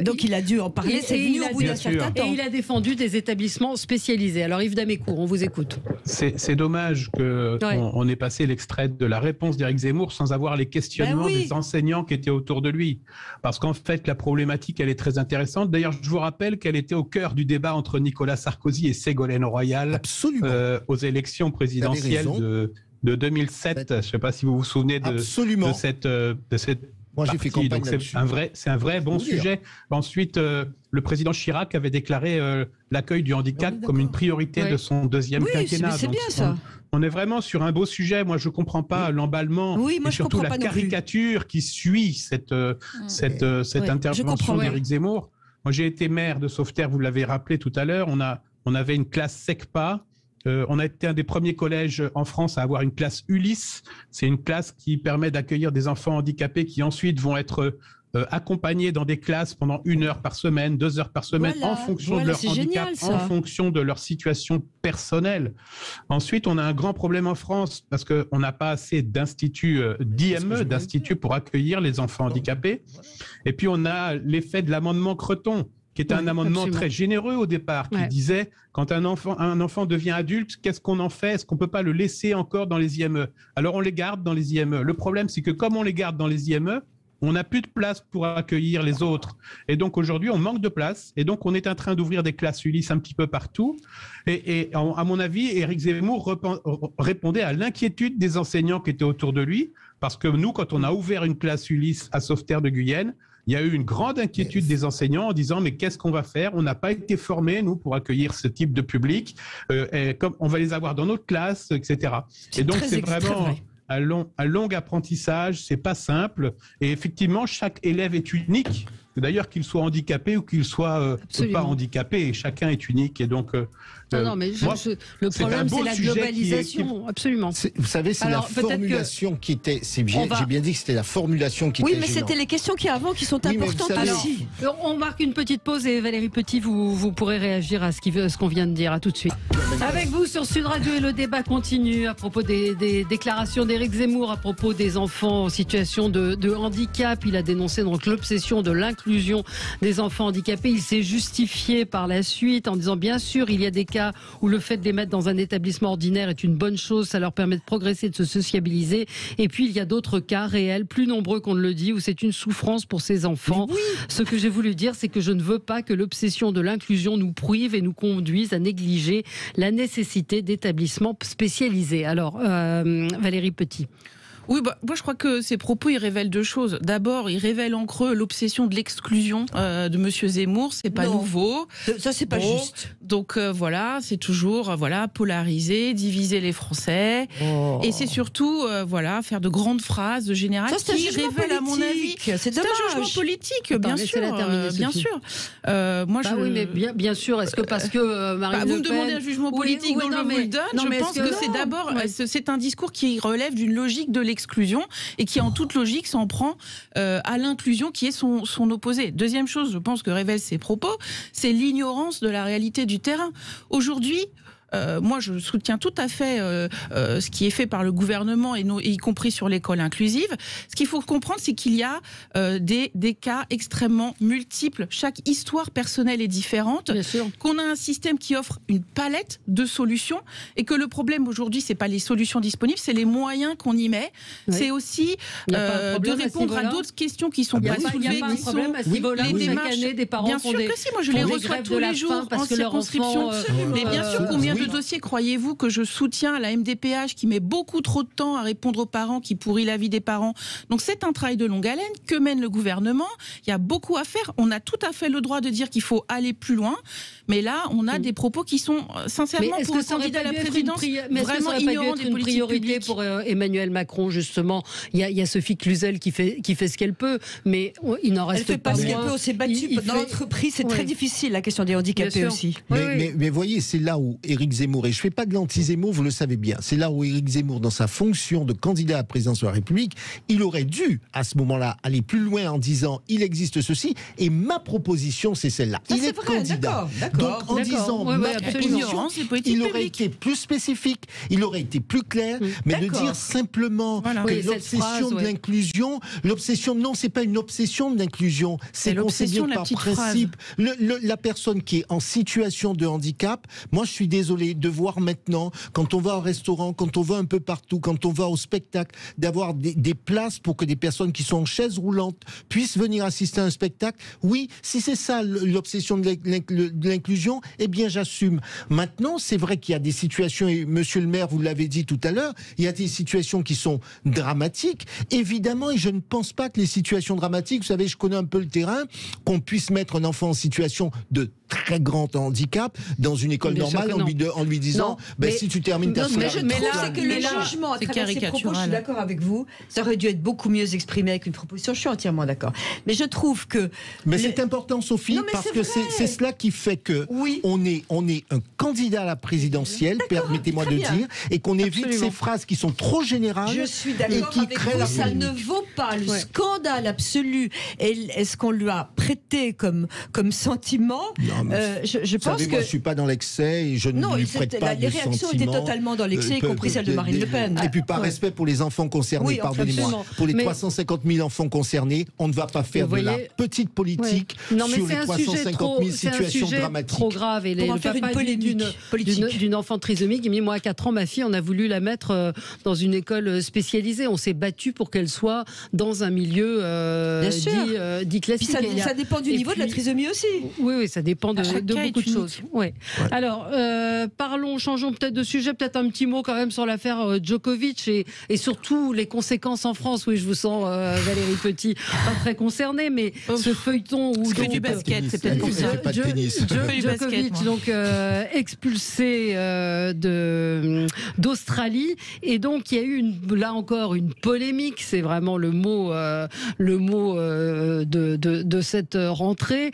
donc il a dû en parler, c'est venu au bout d'un certain temps. Et il a défendu des établissements spécialisés. Alors Yves Damécourt, on vous écoute. C'est dommage qu'on ait passé l'extrait de la réponse d'Éric Zemmour sans avoir les questionnements des enseignants qui étaient autour de lui. Parce qu'en fait, la problématique, elle est très intéressante. D'ailleurs, je vous rappelle qu'elle était au cœur du débat entre Nicolas Sarkozy et Ségolène Royal aux élections présidentielles de 2007. Je ne sais pas si vous vous souvenez de cette Moi, j'ai fait campagne là-dessus. C'est un vrai bon sujet. Ensuite, le président Chirac avait déclaré l'accueil du handicap comme une priorité de son deuxième quinquennat. C'est bien ça. On est vraiment sur un beau sujet. Moi, je ne comprends pas l'emballement et surtout la caricature qui suit cette intervention d'Éric Zemmour. Moi, j'ai été maire de Sauveterre, vous l'avez rappelé tout à l'heure. On avait une classe SECPA On a été un des premiers collèges en France à avoir une classe Ulysse. C'est une classe qui permet d'accueillir des enfants handicapés qui ensuite vont être accompagnés dans des classes pendant 1 heure par semaine, 2 heures par semaine, en fonction de leur handicap, en fonction de leur situation personnelle. Ensuite, on a un grand problème en France parce qu'on n'a pas assez d'instituts d'IME, d'instituts pour accueillir les enfants handicapés. Et puis, on a l'effet de l'amendement Creton, qui est un amendement très généreux au départ, qui disait, quand un enfant devient adulte, qu'est-ce qu'on en fait? Est-ce qu'on ne peut pas le laisser encore dans les IME? Alors, on les garde dans les IME. Le problème, c'est que comme on les garde dans les IME, on n'a plus de place pour accueillir les autres. Et donc, aujourd'hui, on manque de place. Et donc, on est en train d'ouvrir des classes Ulysse un petit peu partout. Et à mon avis, Éric Zemmour répondait à l'inquiétude des enseignants qui étaient autour de lui. Parce que nous, quand on a ouvert une classe Ulysse à Sauveterre de Guyenne, il y a eu une grande inquiétude des enseignants en disant « mais qu'est-ce qu'on va faire? On n'a pas été formés, nous, pour accueillir ce type de public. Comme on va les avoir dans notre classe, etc. » Et donc, c'est vraiment un long apprentissage, c'est pas simple. Et effectivement, chaque élève est unique. D'ailleurs, qu'il soit handicapé ou qu'il soit pas handicapé, chacun est unique. Et donc, non, mais le problème, c'est la globalisation. Absolument. Vous savez, c'est la formulation qui était. J'ai bien dit que c'était la formulation qui était. Oui, mais c'était les questions qui avant qui sont importantes aussi. On marque une petite pause et Valérie Petit, vous pourrez réagir à ce qu'on vient de dire. À tout de suite. Avec vous sur Sud Radio, et le débat continue à propos des déclarations d'Éric Zemmour à propos des enfants en situation de handicap. Il a dénoncé donc l'obsession de l'inclusion des enfants handicapés. Il s'est justifié par la suite en disant bien sûr il y a des cas où le fait de les mettre dans un établissement ordinaire est une bonne chose, ça leur permet de progresser, de se sociabiliser, et puis il y a d'autres cas réels, plus nombreux qu'on ne le dit, où c'est une souffrance pour ces enfants. Ce que j'ai voulu dire, c'est que je ne veux pas que l'obsession de l'inclusion nous prive et nous conduise à négliger la nécessité d'établissements spécialisés. Alors Valérie Petit. Oui, moi je crois que ces propos, ils révèlent 2 choses. D'abord, ils révèlent en creux l'obsession de l'exclusion de Monsieur Zemmour. C'est pas nouveau. Ça, c'est pas juste. Donc voilà, c'est toujours polariser, diviser les Français. Et c'est surtout faire de grandes phrases générales qui révèlent, à mon avis, c'est un jugement politique, bien sûr. Bien sûr. Moi, oui, mais bien sûr. Est-ce que parce que Marine Le Pen... Vous me demandez un jugement politique, donc je vous le donne. Je pense que c'est d'abord, c'est un discours qui relève d'une logique de l'exclusion et qui en toute logique s'en prend à l'inclusion qui est son opposé. Deuxième chose, je pense que révèlent ces propos, c'est l'ignorance de la réalité du terrain. Aujourd'hui, moi, je soutiens tout à fait ce qui est fait par le gouvernement, et y compris sur l'école inclusive. Ce qu'il faut comprendre, c'est qu'il y a des cas extrêmement multiples. Chaque histoire personnelle est différente. Qu'on a un système qui offre une palette de solutions, et que le problème aujourd'hui, c'est pas les solutions disponibles, c'est les moyens qu'on y met. C'est aussi de répondre à d'autres questions qui sont pas soulevées. Il y a pas un problème à ce niveau-là. Les démarches des parents. Bien sûr que si. Moi, je les reçois tous les jours en circonscription. Mais bien sûr, combien de dossiers croyez-vous que je soutiens la MDPH qui met beaucoup trop de temps à répondre aux parents, qui pourrit la vie des parents? Donc c'est un travail de longue haleine que mène le gouvernement. Il y a beaucoup à faire. On a tout à fait le droit de dire qu'il faut aller plus loin. Mais là, on a des propos qui sont sincèrement pour un candidat à la présidence vraiment ignorant des politiques priorité publiques. Pour Emmanuel Macron, justement. Il y a Sophie Cluzel qui fait ce qu'elle peut, mais il n'en reste elle pas fait pas ce qu'elle peut. On s'est battu dans l'entreprise. C'est très difficile, la question des handicapés aussi. Mais voyez, c'est là où Éric Zemmour, et je ne fais pas de l'anti-Zemmour, vous le savez bien, c'est là où Éric Zemmour, dans sa fonction de candidat à la présidence de la République, il aurait dû, à ce moment-là, aller plus loin en disant il existe ceci, et ma proposition, c'est celle-là. Il est candidat. Donc, en disant ma proposition, il aurait été plus spécifique, il aurait été plus clair, mais de dire simplement que l'obsession de l'inclusion, non, c'est pas une obsession de l'inclusion, c'est l'obsession par principe. La personne qui est en situation de handicap, moi je suis désolé de voir maintenant, quand on va au restaurant, quand on va un peu partout, quand on va au spectacle, d'avoir des places pour que des personnes qui sont en chaise roulante puissent venir assister à un spectacle. Oui, si c'est ça l'obsession de l'inclusion, eh bien j'assume. Maintenant, c'est vrai qu'il y a des situations, et monsieur le maire, vous l'avez dit tout à l'heure, il y a des situations qui sont dramatiques, évidemment, et je ne pense pas que les situations dramatiques, vous savez, je connais un peu le terrain, qu'on puisse mettre un enfant en situation de très grand handicap dans une école normale, on lui en lui disant si tu termines ta mais je scolarité. trouve que le jugement à travers ces propos, je suis d'accord avec vous, ça aurait dû être beaucoup mieux exprimé avec une proposition, je suis entièrement d'accord. Mais je trouve que... Mais c'est important, Sophie, parce que c'est cela qui fait que on est un candidat à la présidentielle, permettez-moi de dire, et qu'on évite ces phrases qui sont trop générales. Je suis d'accord avec vous, ça ne vaut pas le scandale absolu. Est-ce qu'on lui a prêté comme sentiment? Je pense que... Moi, je ne suis pas dans l'excès et je ne lui prête pas les réactions étaient totalement dans l'excès, y compris celle de Marine Le Pen. Et puis par respect pour les enfants concernés, pardonnez-moi, pour les 350 000 enfants concernés, on ne va pas faire de la petite politique sur les 350 000 situations dramatiques. Trop grave. Et le papa d'une enfant trisomique, il me dit, moi à 4 ans, ma fille, on a voulu la mettre dans une école spécialisée. On s'est battu pour qu'elle soit dans un milieu dit classique. Puis ça dépend du niveau de la trisomie aussi. Oui, ça dépend de beaucoup de choses. Ouais. Alors, changeons peut-être de sujet, peut-être un petit mot quand même sur l'affaire Djokovic et surtout les conséquences en France. Oui, je vous sens, Valérie Petit, pas très concernée, mais ce feuilleton où... C'est du basket, c'est peut-être pour ça. Djokovic, donc expulsé d'Australie, et donc il y a eu là encore une polémique, c'est vraiment le mot de cette rentrée,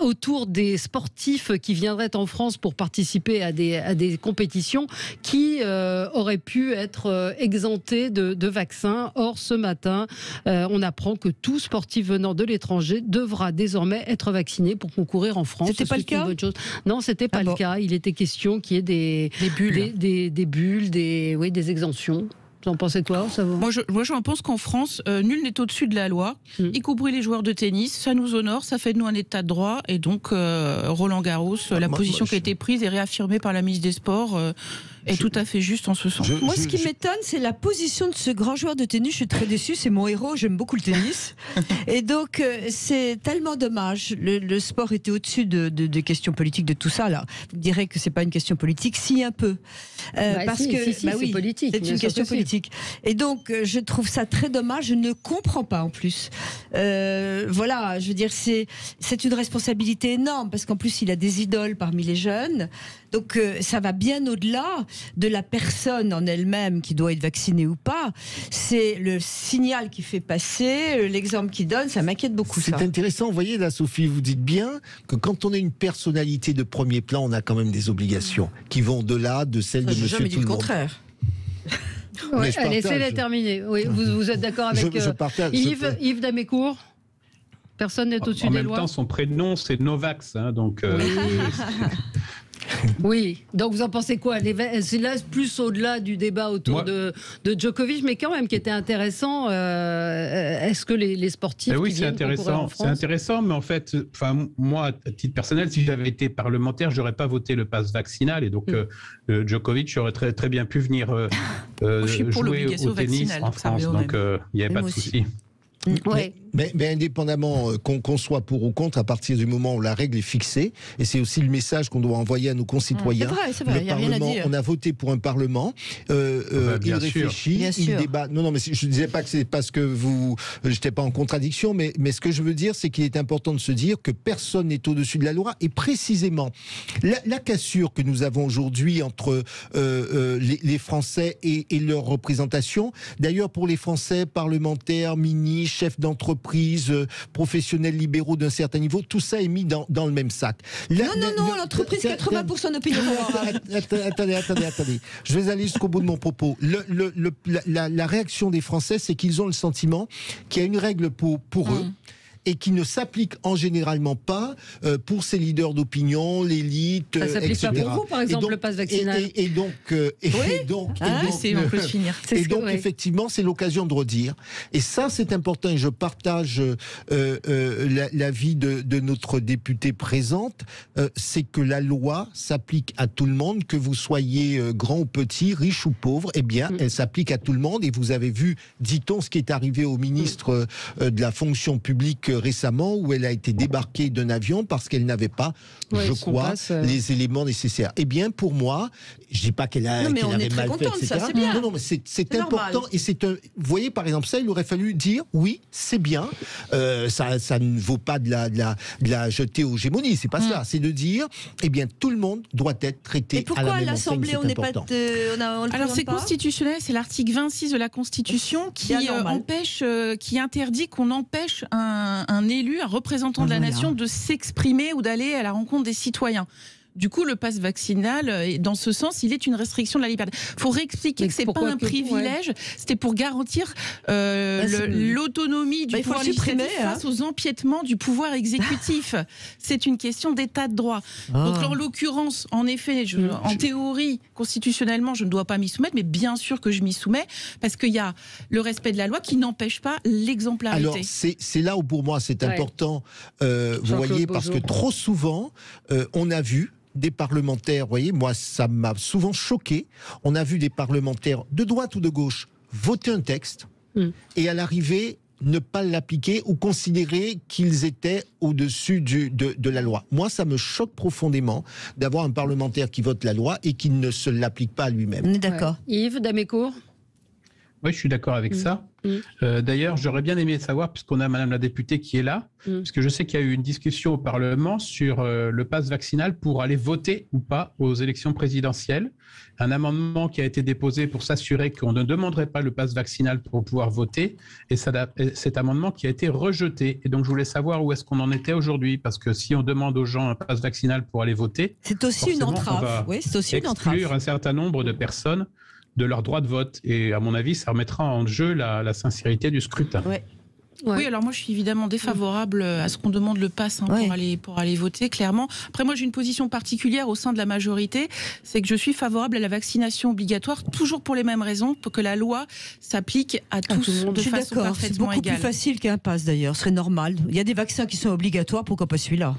autour des sportifs qui viendraient en France pour participer à des compétitions qui auraient pu être exemptés de vaccins. Or, ce matin, on apprend que tout sportif venant de l'étranger devra désormais être vacciné pour concourir en France. C'était pas le cas ? Non, c'était pas le cas. Il était question qu'il y ait des bulles, des exemptions. Vous en pensez quoi? Moi, j'en pense qu'en France, nul n'est au-dessus de la loi, y compris les joueurs de tennis. Ça nous honore, ça fait de nous un état de droit. Et donc, Roland Garros, la position qui a été prise et réaffirmée par la ministre des Sports est tout à fait juste en ce sens. Moi, ce qui m'étonne, c'est la position de ce grand joueur de tennis. Je suis très déçue, c'est mon héros, j'aime beaucoup le tennis. Et donc, c'est tellement dommage. Le sport était au-dessus de questions politiques, de tout ça. Là, vous me direz que c'est pas une question politique, si un peu. Parce que c'est politique. C'est une question politique. Et donc, je trouve ça très dommage. Je ne comprends pas en plus. Voilà, je veux dire, c'est une responsabilité énorme parce qu'en plus, il a des idoles parmi les jeunes. Donc, ça va bien au-delà de la personne en elle-même qui doit être vaccinée ou pas. C'est le signal qu'il fait passer, l'exemple qu'il donne. Ça m'inquiète beaucoup. C'est intéressant. Vous voyez là, Sophie, vous dites bien que quand on est une personnalité de premier plan, on a quand même des obligations qui vont au-delà de celles de Monsieur Tout le Monde. Le contraire. Ouais, laissez-les terminer. Oui, vous êtes d'accord avec Yves Damécourt? Personne n'est au-dessus des lois. En même temps, son prénom, c'est Novax. Donc, oui, donc vous en pensez quoi? C'est là plus au-delà du débat autour de Djokovic, mais quand même qui était intéressant. Est-ce que les sportifs oui, qui viennent concourir en France... C'est intéressant, mais en fait, moi, à titre personnel, si j'avais été parlementaire, j'aurais pas voté le pass vaccinal, et donc Djokovic aurait très, très bien pu venir jouer au tennis en France. Donc il n'y avait pas de souci. Ouais. Mais indépendamment qu'on soit pour ou contre, à partir du moment où la règle est fixée, et c'est aussi le message qu'on doit envoyer à nos concitoyens. C'est vrai, y a rien à dire. On a voté pour un Parlement, il réfléchit, il débat. Non, mais je ne disais pas que c'est parce que je n'étais pas en contradiction, mais ce que je veux dire, c'est qu'il est important de se dire que personne n'est au-dessus de la loi, et précisément, la cassure que nous avons aujourd'hui entre les Français et leur représentation, d'ailleurs pour les Français, parlementaires, ministres, chefs d'entreprise, professionnels libéraux d'un certain niveau, tout ça est mis dans le même sac. Non, l'entreprise, 80% d'opinion. Attendez. Je vais aller jusqu'au bout de mon propos. La réaction des Français, c'est qu'ils ont le sentiment qu'il y a une règle pour eux, et qui ne s'applique en généralement pas pour ces leaders d'opinion, l'élite, etc. Ça s'applique pas pour vous, par exemple, le pass vaccinal. Et donc, effectivement, c'est l'occasion de redire. Et ça, c'est important. Et je partage l'avis de notre députée présente. C'est que la loi s'applique à tout le monde, que vous soyez grand ou petit, riche ou pauvre. Eh bien, elle s'applique à tout le monde. Et vous avez vu, dit-on, ce qui est arrivé au ministre de la fonction publique récemment où elle a été débarquée d'un avion parce qu'elle n'avait pas, je crois, les éléments nécessaires. Eh bien, pour moi, je dis pas qu'elle avait mal fait, etc. Non, mais c'est important et c'est un. Vous voyez, par exemple, ça, il aurait fallu dire oui, c'est bien. Ça ne vaut pas de la jeter aux gémonies. C'est pas ça. C'est de dire, eh bien, tout le monde doit être traité à la même enseigne. C'est important. Alors c'est constitutionnel, c'est l'article 26 de la Constitution qui interdit qu'on empêche un élu, un représentant de la nation de s'exprimer ou d'aller à la rencontre des citoyens. Du coup, le pass vaccinal, dans ce sens, il est une restriction de la liberté. Il faut réexpliquer que c'est pas un privilège, c'était pour garantir l'autonomie du pouvoir législatif face aux empiètements du pouvoir exécutif. C'est une question d'état de droit. Donc, en l'occurrence, en effet, en théorie, constitutionnellement, je ne dois pas m'y soumettre, mais bien sûr que je m'y soumets, parce qu'il y a le respect de la loi qui n'empêche pas l'exemplarité. Alors, c'est là où, pour moi, c'est important, vous voyez, parce que trop souvent, on a vu des parlementaires, vous voyez, moi ça m'a souvent choqué, on a vu des parlementaires de droite ou de gauche voter un texte et à l'arrivée ne pas l'appliquer ou considérer qu'ils étaient au-dessus de la loi. Moi, ça me choque profondément d'avoir un parlementaire qui vote la loi et qui ne se l'applique pas à lui-même. On est d'accord. Yves Damécourt. Oui, je suis d'accord avec ça. D'ailleurs, j'aurais bien aimé savoir, puisqu'on a Madame la députée qui est là, parce que je sais qu'il y a eu une discussion au Parlement sur le pass vaccinal pour aller voter ou pas aux élections présidentielles. Un amendement qui a été déposé pour s'assurer qu'on ne demanderait pas le pass vaccinal pour pouvoir voter, et cet amendement qui a été rejeté. Et donc, je voulais savoir où est-ce qu'on en était aujourd'hui, parce que si on demande aux gens un pass vaccinal pour aller voter, c'est aussi une entrave. Oui, c'est aussi une entrave. Exclure un certain nombre de personnes de leur droit de vote. Et à mon avis, ça remettra en jeu la sincérité du scrutin. Ouais. Oui, alors moi je suis évidemment défavorable à ce qu'on demande le pass pour aller voter, clairement. Après moi j'ai une position particulière au sein de la majorité, c'est que je suis favorable à la vaccination obligatoire, toujours pour les mêmes raisons, pour que la loi s'applique à tous de façon parfaitement égale. C'est beaucoup plus facile qu'un pass d'ailleurs, ce serait normal. Il y a des vaccins qui sont obligatoires, pourquoi pas celui-là?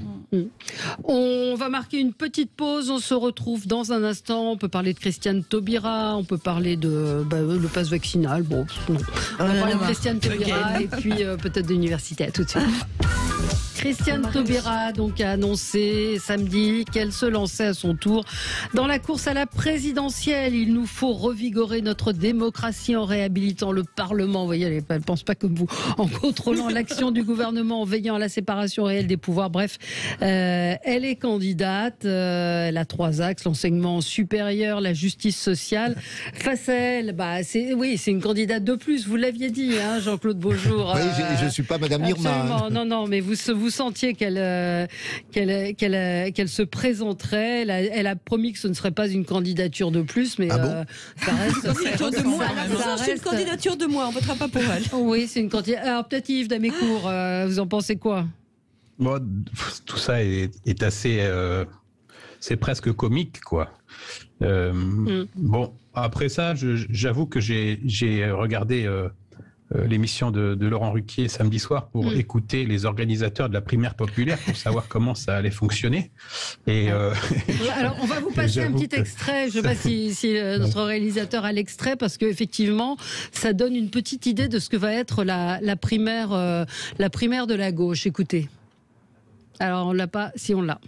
On va marquer une petite pause, on se retrouve dans un instant, on peut parler de Christiane Taubira, on peut parler de le pass vaccinal, bon, non. On va parler de Christiane Taubira et puis peut-être de l'université. À tout de suite. Christiane Taubira donc a annoncé samedi qu'elle se lançait à son tour dans la course à la présidentielle. Il nous faut revigorer notre démocratie en réhabilitant le Parlement. Vous voyez, elle ne pense pas comme vous. En contrôlant l'action du gouvernement, en veillant à la séparation réelle des pouvoirs. Bref, elle est candidate. Elle a 3 axes, l'enseignement supérieur, la justice sociale. Face à elle, c'est une candidate de plus. Vous l'aviez dit, hein, Jean-Claude Beaujour. Oui, je ne suis pas Madame Irma. Non, mais vous sentiez qu'elle se présenterait. Elle a promis que ce ne serait pas une candidature de plus, mais ça reste une candidature de moins. On ne votera pas pour elle. Oui, c'est une candidature. Alors peut-être Yves Damécourt, vous en pensez quoi? Bon, tout ça est assez, c'est presque comique, quoi. Bon, après ça, j'avoue que j'ai regardé l'émission de Laurent Ruquier samedi soir pour écouter les organisateurs de la primaire populaire pour savoir comment ça allait fonctionner. Et alors, on va vous passer un petit extrait. Je ne sais pas si notre réalisateur a l'extrait, parce qu'effectivement, ça donne une petite idée de ce que va être la primaire de la gauche. Écoutez. Alors, on l'a pas, si on l'a.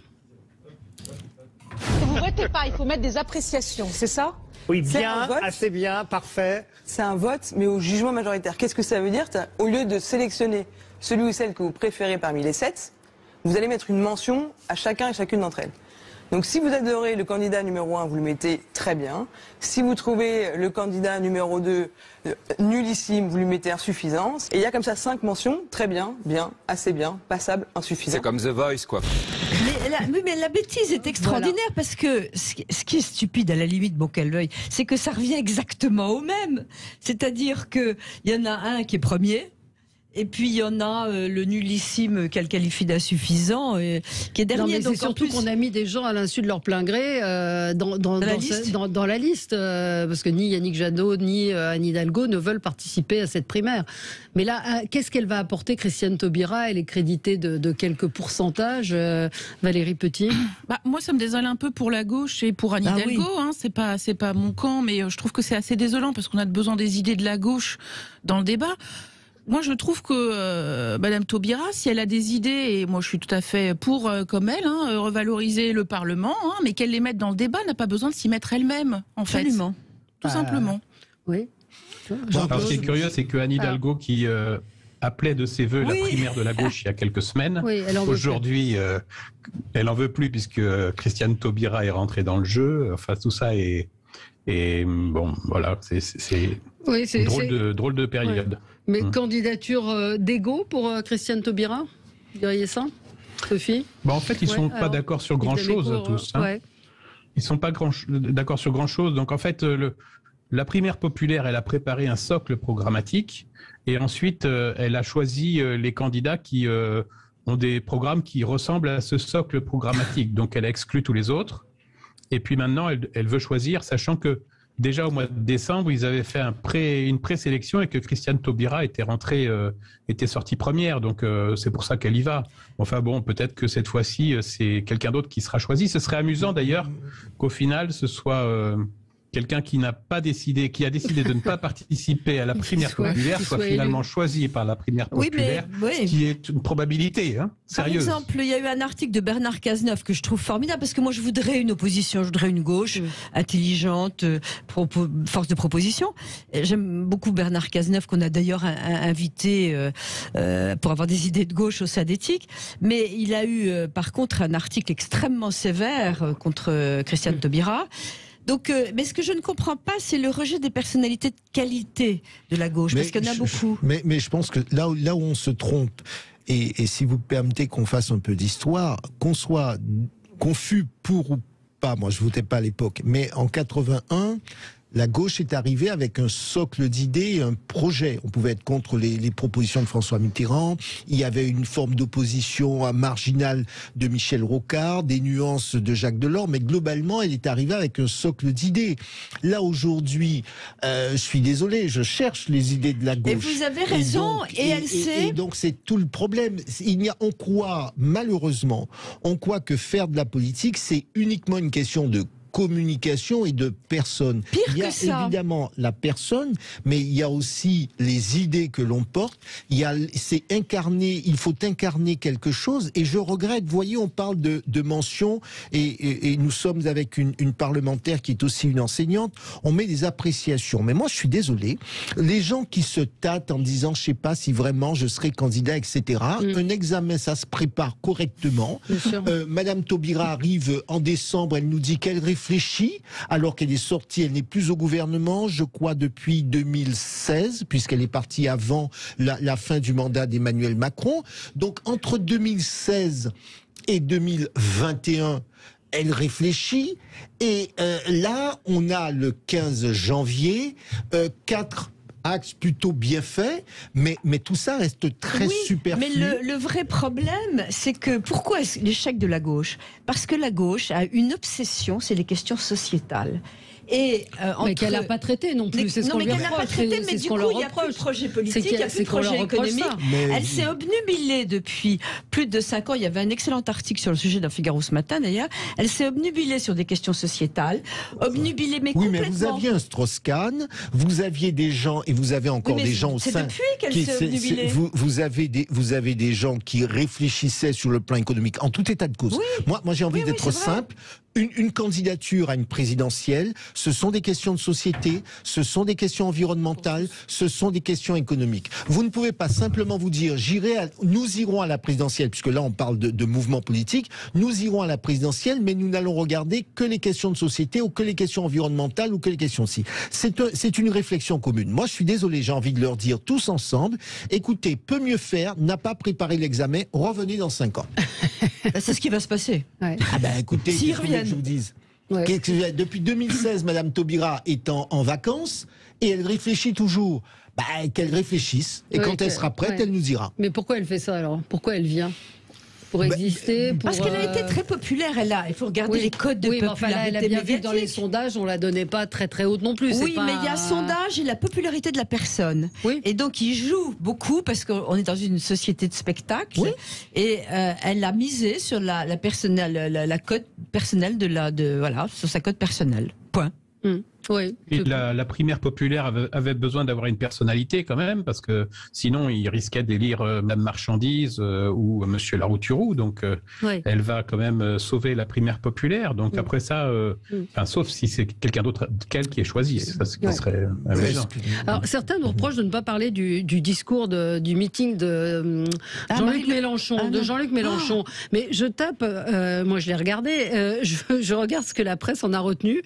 Vous votez pas, il faut mettre des appréciations, c'est ça? Oui, bien, assez bien, parfait. C'est un vote, mais au jugement majoritaire. Qu'est-ce que ça veut dire? Au lieu de sélectionner celui ou celle que vous préférez parmi les 7, vous allez mettre une mention à chacun et chacune d'entre elles. Donc si vous adorez le candidat numéro 1, vous le mettez très bien. Si vous trouvez le candidat numéro 2 nullissime, vous lui mettez insuffisance. Et il y a comme ça 5 mentions, très bien, bien, assez bien, passable, insuffisant. C'est comme The Voice, quoi. Mais la bêtise est extraordinaire, parce que ce qui est stupide, à la limite, bon qu'elle veuille, c'est que ça revient exactement au même. C'est-à-dire qu'il y en a un qui est premier, et puis il y en a le nullissime qu'elle qualifie d'insuffisant, qui est dernier. Non, mais donc c'est surtout qu'on a mis des gens à l'insu de leur plein gré dans la liste, parce que ni Yannick Jadot ni Anne Hidalgo ne veulent participer à cette primaire. Mais là, qu'est-ce qu'elle va apporter, Christiane Taubira? Elle est créditée de quelques pourcentages. Valérie Petit. Moi, ça me désole un peu pour la gauche et pour Anne Hidalgo. Hein, c'est pas mon camp, mais je trouve que c'est assez désolant, parce qu'on a besoin des idées de la gauche dans le débat. Moi, je trouve que Madame Taubira, si elle a des idées, et moi je suis tout à fait pour, comme elle, revaloriser le Parlement, mais qu'elle les mette dans le débat, n'a pas besoin de s'y mettre elle-même, en fait. Absolument. Tout simplement. Oui. Alors, ce qui est curieux, c'est que Anne Hidalgo, qui appelait de ses voeux la primaire de la gauche il y a quelques semaines, aujourd'hui, elle en veut plus puisque Christiane Taubira est rentrée dans le jeu. Enfin, tout ça est bon, voilà, c'est drôle de période. Ouais. Mais candidature d'égo pour Christiane Taubira, vous diriez ça, Sophie? En fait, ils sont pas d'accord sur grand-chose tous. Ils sont pas d'accord sur grand-chose. Donc en fait, la primaire populaire, elle a préparé un socle programmatique et ensuite elle a choisi les candidats qui ont des programmes qui ressemblent à ce socle programmatique. Donc elle a exclu tous les autres. Et puis maintenant, elle veut choisir, sachant que déjà au mois de décembre, ils avaient fait une présélection et que Christiane Taubira était sortie première. Donc c'est pour ça qu'elle y va. Enfin bon, peut-être que cette fois-ci, c'est quelqu'un d'autre qui sera choisi. Ce serait amusant d'ailleurs qu'au final, ce soit quelqu'un qui n'a pas décidé, qui a décidé de ne pas participer à la primaire populaire, soit finalement choisi par la primaire populaire, ce qui est une probabilité sérieuse. Par exemple, il y a eu un article de Bernard Cazeneuve que je trouve formidable, parce que moi je voudrais une opposition, je voudrais une gauche intelligente, force de proposition. J'aime beaucoup Bernard Cazeneuve, qu'on a d'ailleurs invité pour avoir des idées de gauche au sein d'Éthique, mais il a eu par contre un article extrêmement sévère contre Christiane Taubira. Donc, mais ce que je ne comprends pas, c'est le rejet des personnalités de qualité de la gauche, parce qu'il y en a beaucoup. Mais je pense que là où on se trompe, et si vous permettez qu'on fasse un peu d'histoire, qu'on fût pour ou pas, moi je votais pas à l'époque, mais en 81, la gauche est arrivée avec un socle d'idées, un projet. On pouvait être contre les propositions de François Mitterrand. Il y avait une forme d'opposition marginale de Michel Rocard, des nuances de Jacques Delors, mais globalement, elle est arrivée avec un socle d'idées. Là, aujourd'hui, je suis désolé, je cherche les idées de la gauche. Et vous avez raison, et donc c'est tout le problème. On croit, malheureusement, que faire de la politique, c'est uniquement une question de communication et de personne. Pire il y a que ça. Évidemment la personne, mais il y a aussi les idées que l'on porte. C'est incarné, il faut incarner quelque chose. Et je regrette, vous voyez, on parle de mention et nous sommes avec une parlementaire qui est aussi une enseignante. On met des appréciations. Mais moi, je suis désolé. Les gens qui se tâtent en disant, je sais pas si vraiment je serai candidat, etc. Un examen, ça se prépare correctement. Madame Taubira arrive en décembre, elle nous dit qu'elle réfléchit, alors qu'elle est sortie, elle n'est plus au gouvernement, je crois, depuis 2016, puisqu'elle est partie avant la fin du mandat d'Emmanuel Macron. Donc, entre 2016 et 2021, elle réfléchit, et là, on a le 15 janvier, 4 axes plutôt bien faits, mais tout ça reste très superflu. Mais le vrai problème, c'est que pourquoi l'échec de la gauche? Parce que la gauche a une obsession, c'est les questions sociétales. Mais qu'elle n'a pas traité non plus, c'est ce qu'on lui reproche. Non, mais qu'elle n'a pas traité, mais du coup, il n'y a plus de projet politique, il n'y a plus de projet économique. Elle s'est obnubilée depuis plus de 5 ans. Il y avait un excellent article sur le sujet dans Figaro ce matin, d'ailleurs. Elle s'est obnubilée sur des questions sociétales, obnubilée, mais complètement. Oui, mais vous aviez un Strauss-Kahn, vous aviez des gens, et vous avez encore des gens au sein... C'est depuis qu'elle s'est obnubilée. Vous avez des gens qui réfléchissaient sur le plan économique, en tout état de cause. Moi j'ai envie d'être simple. Une candidature à une présidentielle, ce sont des questions de société, ce sont des questions environnementales, ce sont des questions économiques. Vous ne pouvez pas simplement vous dire, nous irons à la présidentielle, puisque là on parle de mouvement politique, nous irons à la présidentielle, mais nous n'allons regarder que les questions de société, ou que les questions environnementales, ou que les questions ci. C'est une réflexion commune. Moi je suis désolé, j'ai envie de leur dire tous ensemble, écoutez, peut mieux faire, n'a pas préparé l'examen, revenez dans 5 ans. C'est ce qui va se passer. Ah ben écoutez, que je vous dise. Depuis 2016, Madame Taubira est en vacances et elle réfléchit toujours. Qu'elle réfléchisse et quand elle sera prête, elle nous dira. Mais pourquoi elle fait ça alors? Pourquoi elle vient? Pour exister, parce qu'elle a été très populaire, il faut regarder les codes de popularité. Enfin là, elle a bien vu que dans les sondages, on la donnait pas très haute non plus. Oui, mais il y a sondage et la popularité de la personne. Et donc, il joue beaucoup parce qu'on est dans une société de spectacle. Et elle a misé sur la cote personnelle sur sa cote personnelle. Point. Oui. Et la primaire populaire avait besoin d'avoir une personnalité quand même, parce que sinon il risquait d'élire Madame Marchandise ou Monsieur Larouturou. Donc elle va quand même sauver la primaire populaire. Donc après ça, sauf si c'est quelqu'un d'autre qu'elle qui est choisi, ça serait amusant. Alors certains nous reprochent de ne pas parler du discours du meeting de Jean-Luc Mélenchon, Mélenchon. Mais je tape, moi je l'ai regardé, je regarde ce que la presse en a retenu.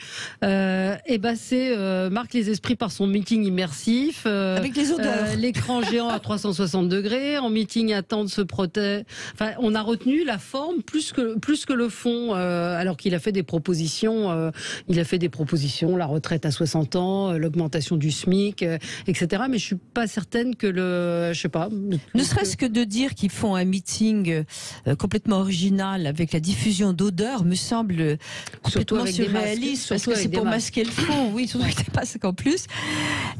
C'est marque les esprits par son meeting immersif. Avec les odeurs. L'écran géant à 360 degrés. En meeting attente se protège. Enfin, on a retenu la forme plus que le fond, alors qu'il a fait des propositions. La retraite à 60 ans, l'augmentation du SMIC, etc. Mais je suis pas certaine que Ne serait-ce que de dire qu'ils font un meeting complètement original avec la diffusion d'odeurs me semble complètement surréaliste, parce que c'est pour masquer le fond. Oui, surtout avec des masques en plus.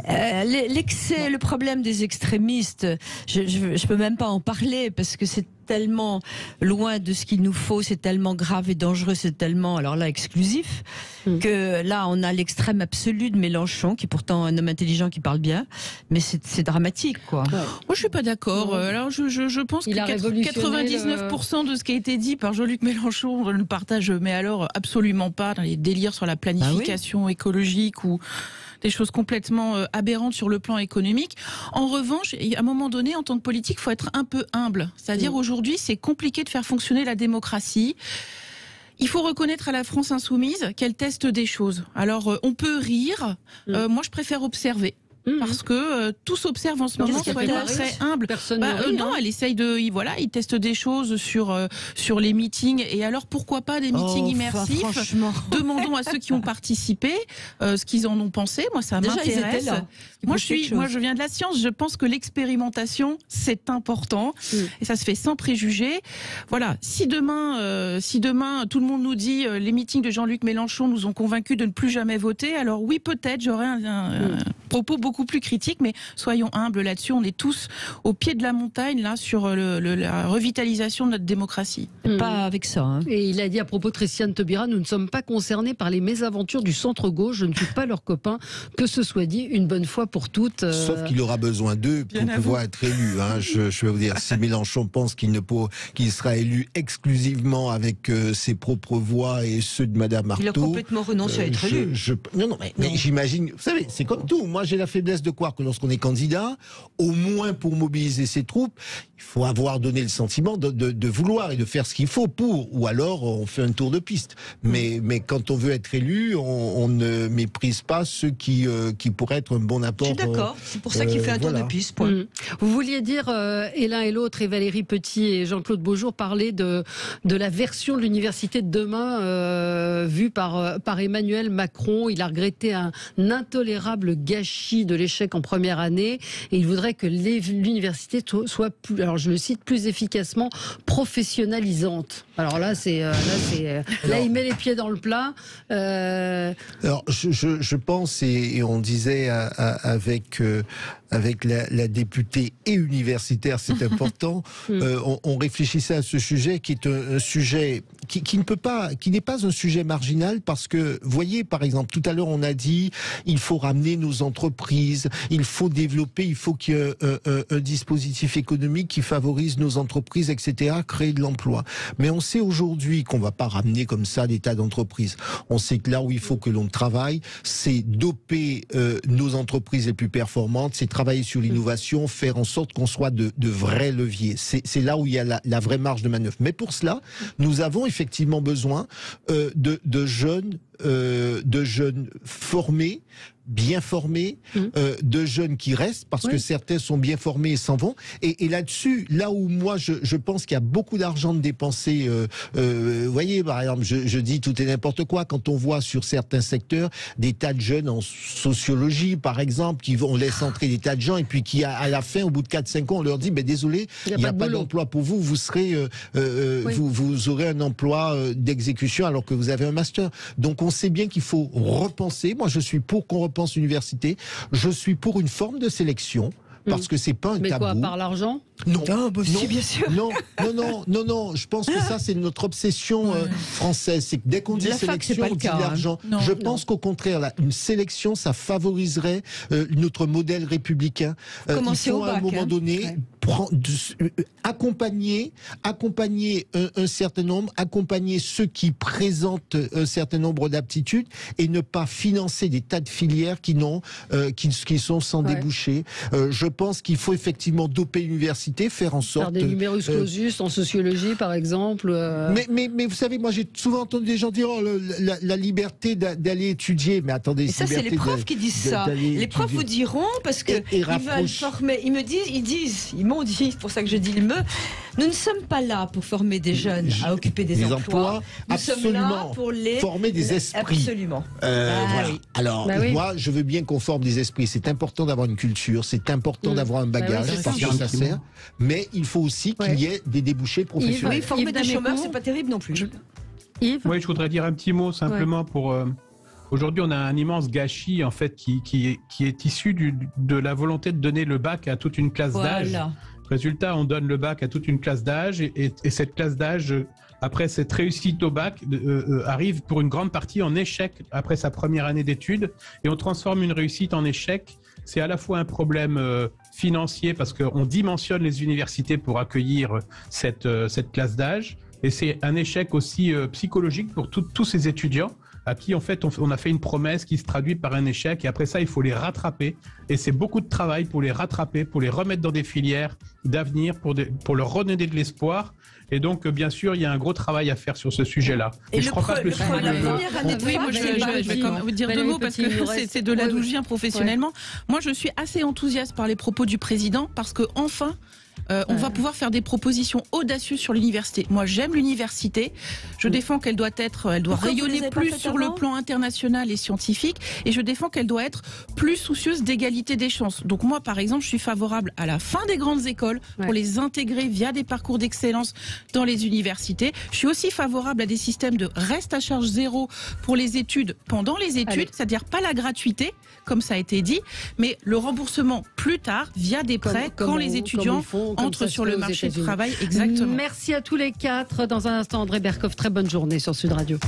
L'excès, le problème des extrémistes, je peux même pas en parler parce que c'est tellement loin de ce qu'il nous faut, c'est tellement grave et dangereux, c'est tellement, alors là, exclusif, que là, on a l'extrême absolu de Mélenchon, qui est pourtant un homme intelligent qui parle bien, mais c'est dramatique, quoi. Moi, je suis pas d'accord. Alors, je pense que 99% de ce qui a été dit par Jean-Luc Mélenchon, je ne le partage, mais alors absolument pas, dans les délires sur la planification écologique ou des choses complètement aberrantes sur le plan économique. En revanche, à un moment donné, en tant que politique, il faut être un peu humble. C'est-à-dire, aujourd'hui, c'est compliqué de faire fonctionner la démocratie. Il faut reconnaître à la France insoumise qu'elle teste des choses. Alors, on peut rire. Moi, je préfère observer. Parce que tout s'observe en ce moment, soyons très humble. Non, elle essaye il teste des choses sur les meetings. Et alors, pourquoi pas des meetings immersifs? Demandons à ceux qui ont participé ce qu'ils en ont pensé. Moi, ça m'intéresse. Moi, je viens de la science. Je pense que l'expérimentation, c'est important. Et ça se fait sans préjugés. Voilà. Si demain, tout le monde nous dit les meetings de Jean-Luc Mélenchon nous ont convaincus de ne plus jamais voter, alors oui, peut-être, j'aurais un propos beaucoup plus critique, mais soyons humbles là-dessus. On est tous au pied de la montagne, là, sur la revitalisation de notre démocratie. Pas avec ça. Hein. Et il a dit à propos de Christiane Taubira, nous ne sommes pas concernés par les mésaventures du centre-gauche, je ne suis pas leur copain, que ce soit dit une bonne fois pour toutes. Sauf qu'il aura besoin d'eux pour pouvoir être élu. Hein. Je vais vous dire, si Mélenchon pense qu'il sera élu exclusivement avec ses propres voix et ceux de Madame Artaud... Il a complètement renoncé à être élu. Mais j'imagine, vous savez, c'est comme tout. Moi, j'ai la faiblesse de croire que lorsqu'on est candidat, au moins pour mobiliser ses troupes, il faut avoir donné le sentiment de vouloir et de faire ce qu'il faut pour, ou alors on fait un tour de piste. Mais quand on veut être élu, on ne méprise pas ceux qui pourraient être un bon apport. Je suis d'accord, c'est pour ça qu'il fait un tour de piste. Point. Vous vouliez dire, et l'un et l'autre, et Valérie Petit et Jean-Claude Beaujour, parler de la version de l'université de demain vue par Emmanuel Macron. Il a regretté un intolérable gâchis de l'échec en première année et il voudrait que l'université soit plus, alors je le cite, plus efficacement professionnalisante. Alors là, il met les pieds dans le plat. Alors je pense, et on disait avec la députée et universitaire, c'est important, on réfléchissait à ce sujet qui est un sujet qui n'est pas un sujet marginal, parce que, voyez, par exemple, tout à l'heure on a dit il faut ramener nos entreprises, il faut développer, il faut qu'il y ait un dispositif économique qui favorise nos entreprises, etc., créer de l'emploi. Mais on sait aujourd'hui qu'on va pas ramener comme ça des tas d'entreprises. On sait que là où il faut que l'on travaille, c'est doper nos entreprises les plus performantes, c'est travailler sur l'innovation, faire en sorte qu'on soit de vrais leviers. C'est là où il y a la vraie marge de manœuvre. Mais pour cela, nous avons effectivement besoin de jeunes formés, bien formés, de jeunes qui restent, parce que certains sont bien formés et s'en vont. Et là-dessus, là où moi je pense qu'il y a beaucoup d'argent de dépenser, vous voyez, par exemple, je dis tout et n'importe quoi, quand on voit sur certains secteurs des tas de jeunes en sociologie, par exemple, on laisse entrer des tas de gens, et puis qui à la fin, au bout de 4-5 ans, on leur dit, désolé, il n'y a pas d'emploi pour vous, vous serez, vous aurez un emploi d'exécution alors que vous avez un master. Donc on sait bien qu'il faut repenser. Moi, je suis pour qu'on repense l'université. Je suis pour une forme de sélection parce que c'est pas un Mais tabou. quoi, par l'argent? Non. Si, bien sûr. Non. Je pense que ça, c'est notre obsession française. C'est que dès qu'on dit La fac, c'est sélection, pas le on dit cas, l'argent. Non, Je pense qu'au contraire, là, une sélection, ça favoriserait notre modèle républicain. Commencer il faut au à un bac, moment donné accompagner un certain nombre, accompagner ceux qui présentent un certain nombre d'aptitudes et ne pas financer des tas de filières qui sont sans débouché. Je pense qu'il faut effectivement doper l'université, faire en sorte... Faire des numerus clausus en sociologie, par exemple. Mais vous savez, moi j'ai souvent entendu des gens dire la liberté d'aller étudier. Mais attendez, Et ça, c'est les profs qui disent ça. Les profs vous diront, parce qu'ils veulent former. Ils m'ont dit, c'est pour ça que je dis nous ne sommes pas là pour former des jeunes à occuper des emplois. Nous sommes là pour les former des esprits. Absolument. Voilà. Oui. Alors, moi, je veux bien qu'on forme des esprits. C'est important d'avoir une culture, c'est important d'avoir un bagage, parce que ça sert. Mais il faut aussi qu'il y ait des débouchés professionnels. Oui, former des chômeurs, c'est pas terrible non plus. Yves ? Oui, je voudrais dire un petit mot simplement pour... Aujourd'hui, on a un immense gâchis en fait qui est issu de la volonté de donner le bac à toute une classe d'âge. Résultat, on donne le bac à toute une classe d'âge et cette classe d'âge, après cette réussite au bac, arrive pour une grande partie en échec après sa première année d'études et on transforme une réussite en échec. C'est à la fois un problème financier parce qu'on dimensionne les universités pour accueillir cette classe d'âge et c'est un échec aussi psychologique pour tous ces étudiants à qui en fait on a fait une promesse qui se traduit par un échec et après ça il faut les rattraper et c'est beaucoup de travail pour les rattraper, pour les remettre dans des filières d'avenir, pour leur redonner de l'espoir et donc bien sûr il y a un gros travail à faire sur ce sujet-là. Et je crois pas que la première année de fac, je vais quand même vous dire deux mots parce que c'est de là d'où je viens professionnellement. Moi je suis assez enthousiaste par les propos du président parce que enfin on va pouvoir faire des propositions audacieuses sur l'université. Moi, j'aime l'université. Je défends qu'elle doit rayonner plus sur le plan international et scientifique. Et je défends qu'elle doit être plus soucieuse d'égalité des chances. Donc moi, par exemple, je suis favorable à la fin des grandes écoles pour les intégrer via des parcours d'excellence dans les universités. Je suis aussi favorable à des systèmes de reste à charge zéro pour les études pendant les études, c'est-à-dire pas la gratuité, comme ça a été dit, mais le remboursement plus tard via des prêts quand les étudiants entrent sur le marché du travail. Exactement. Merci à tous les quatre. Dans un instant, André Berkoff, très bonne journée sur Sud Radio.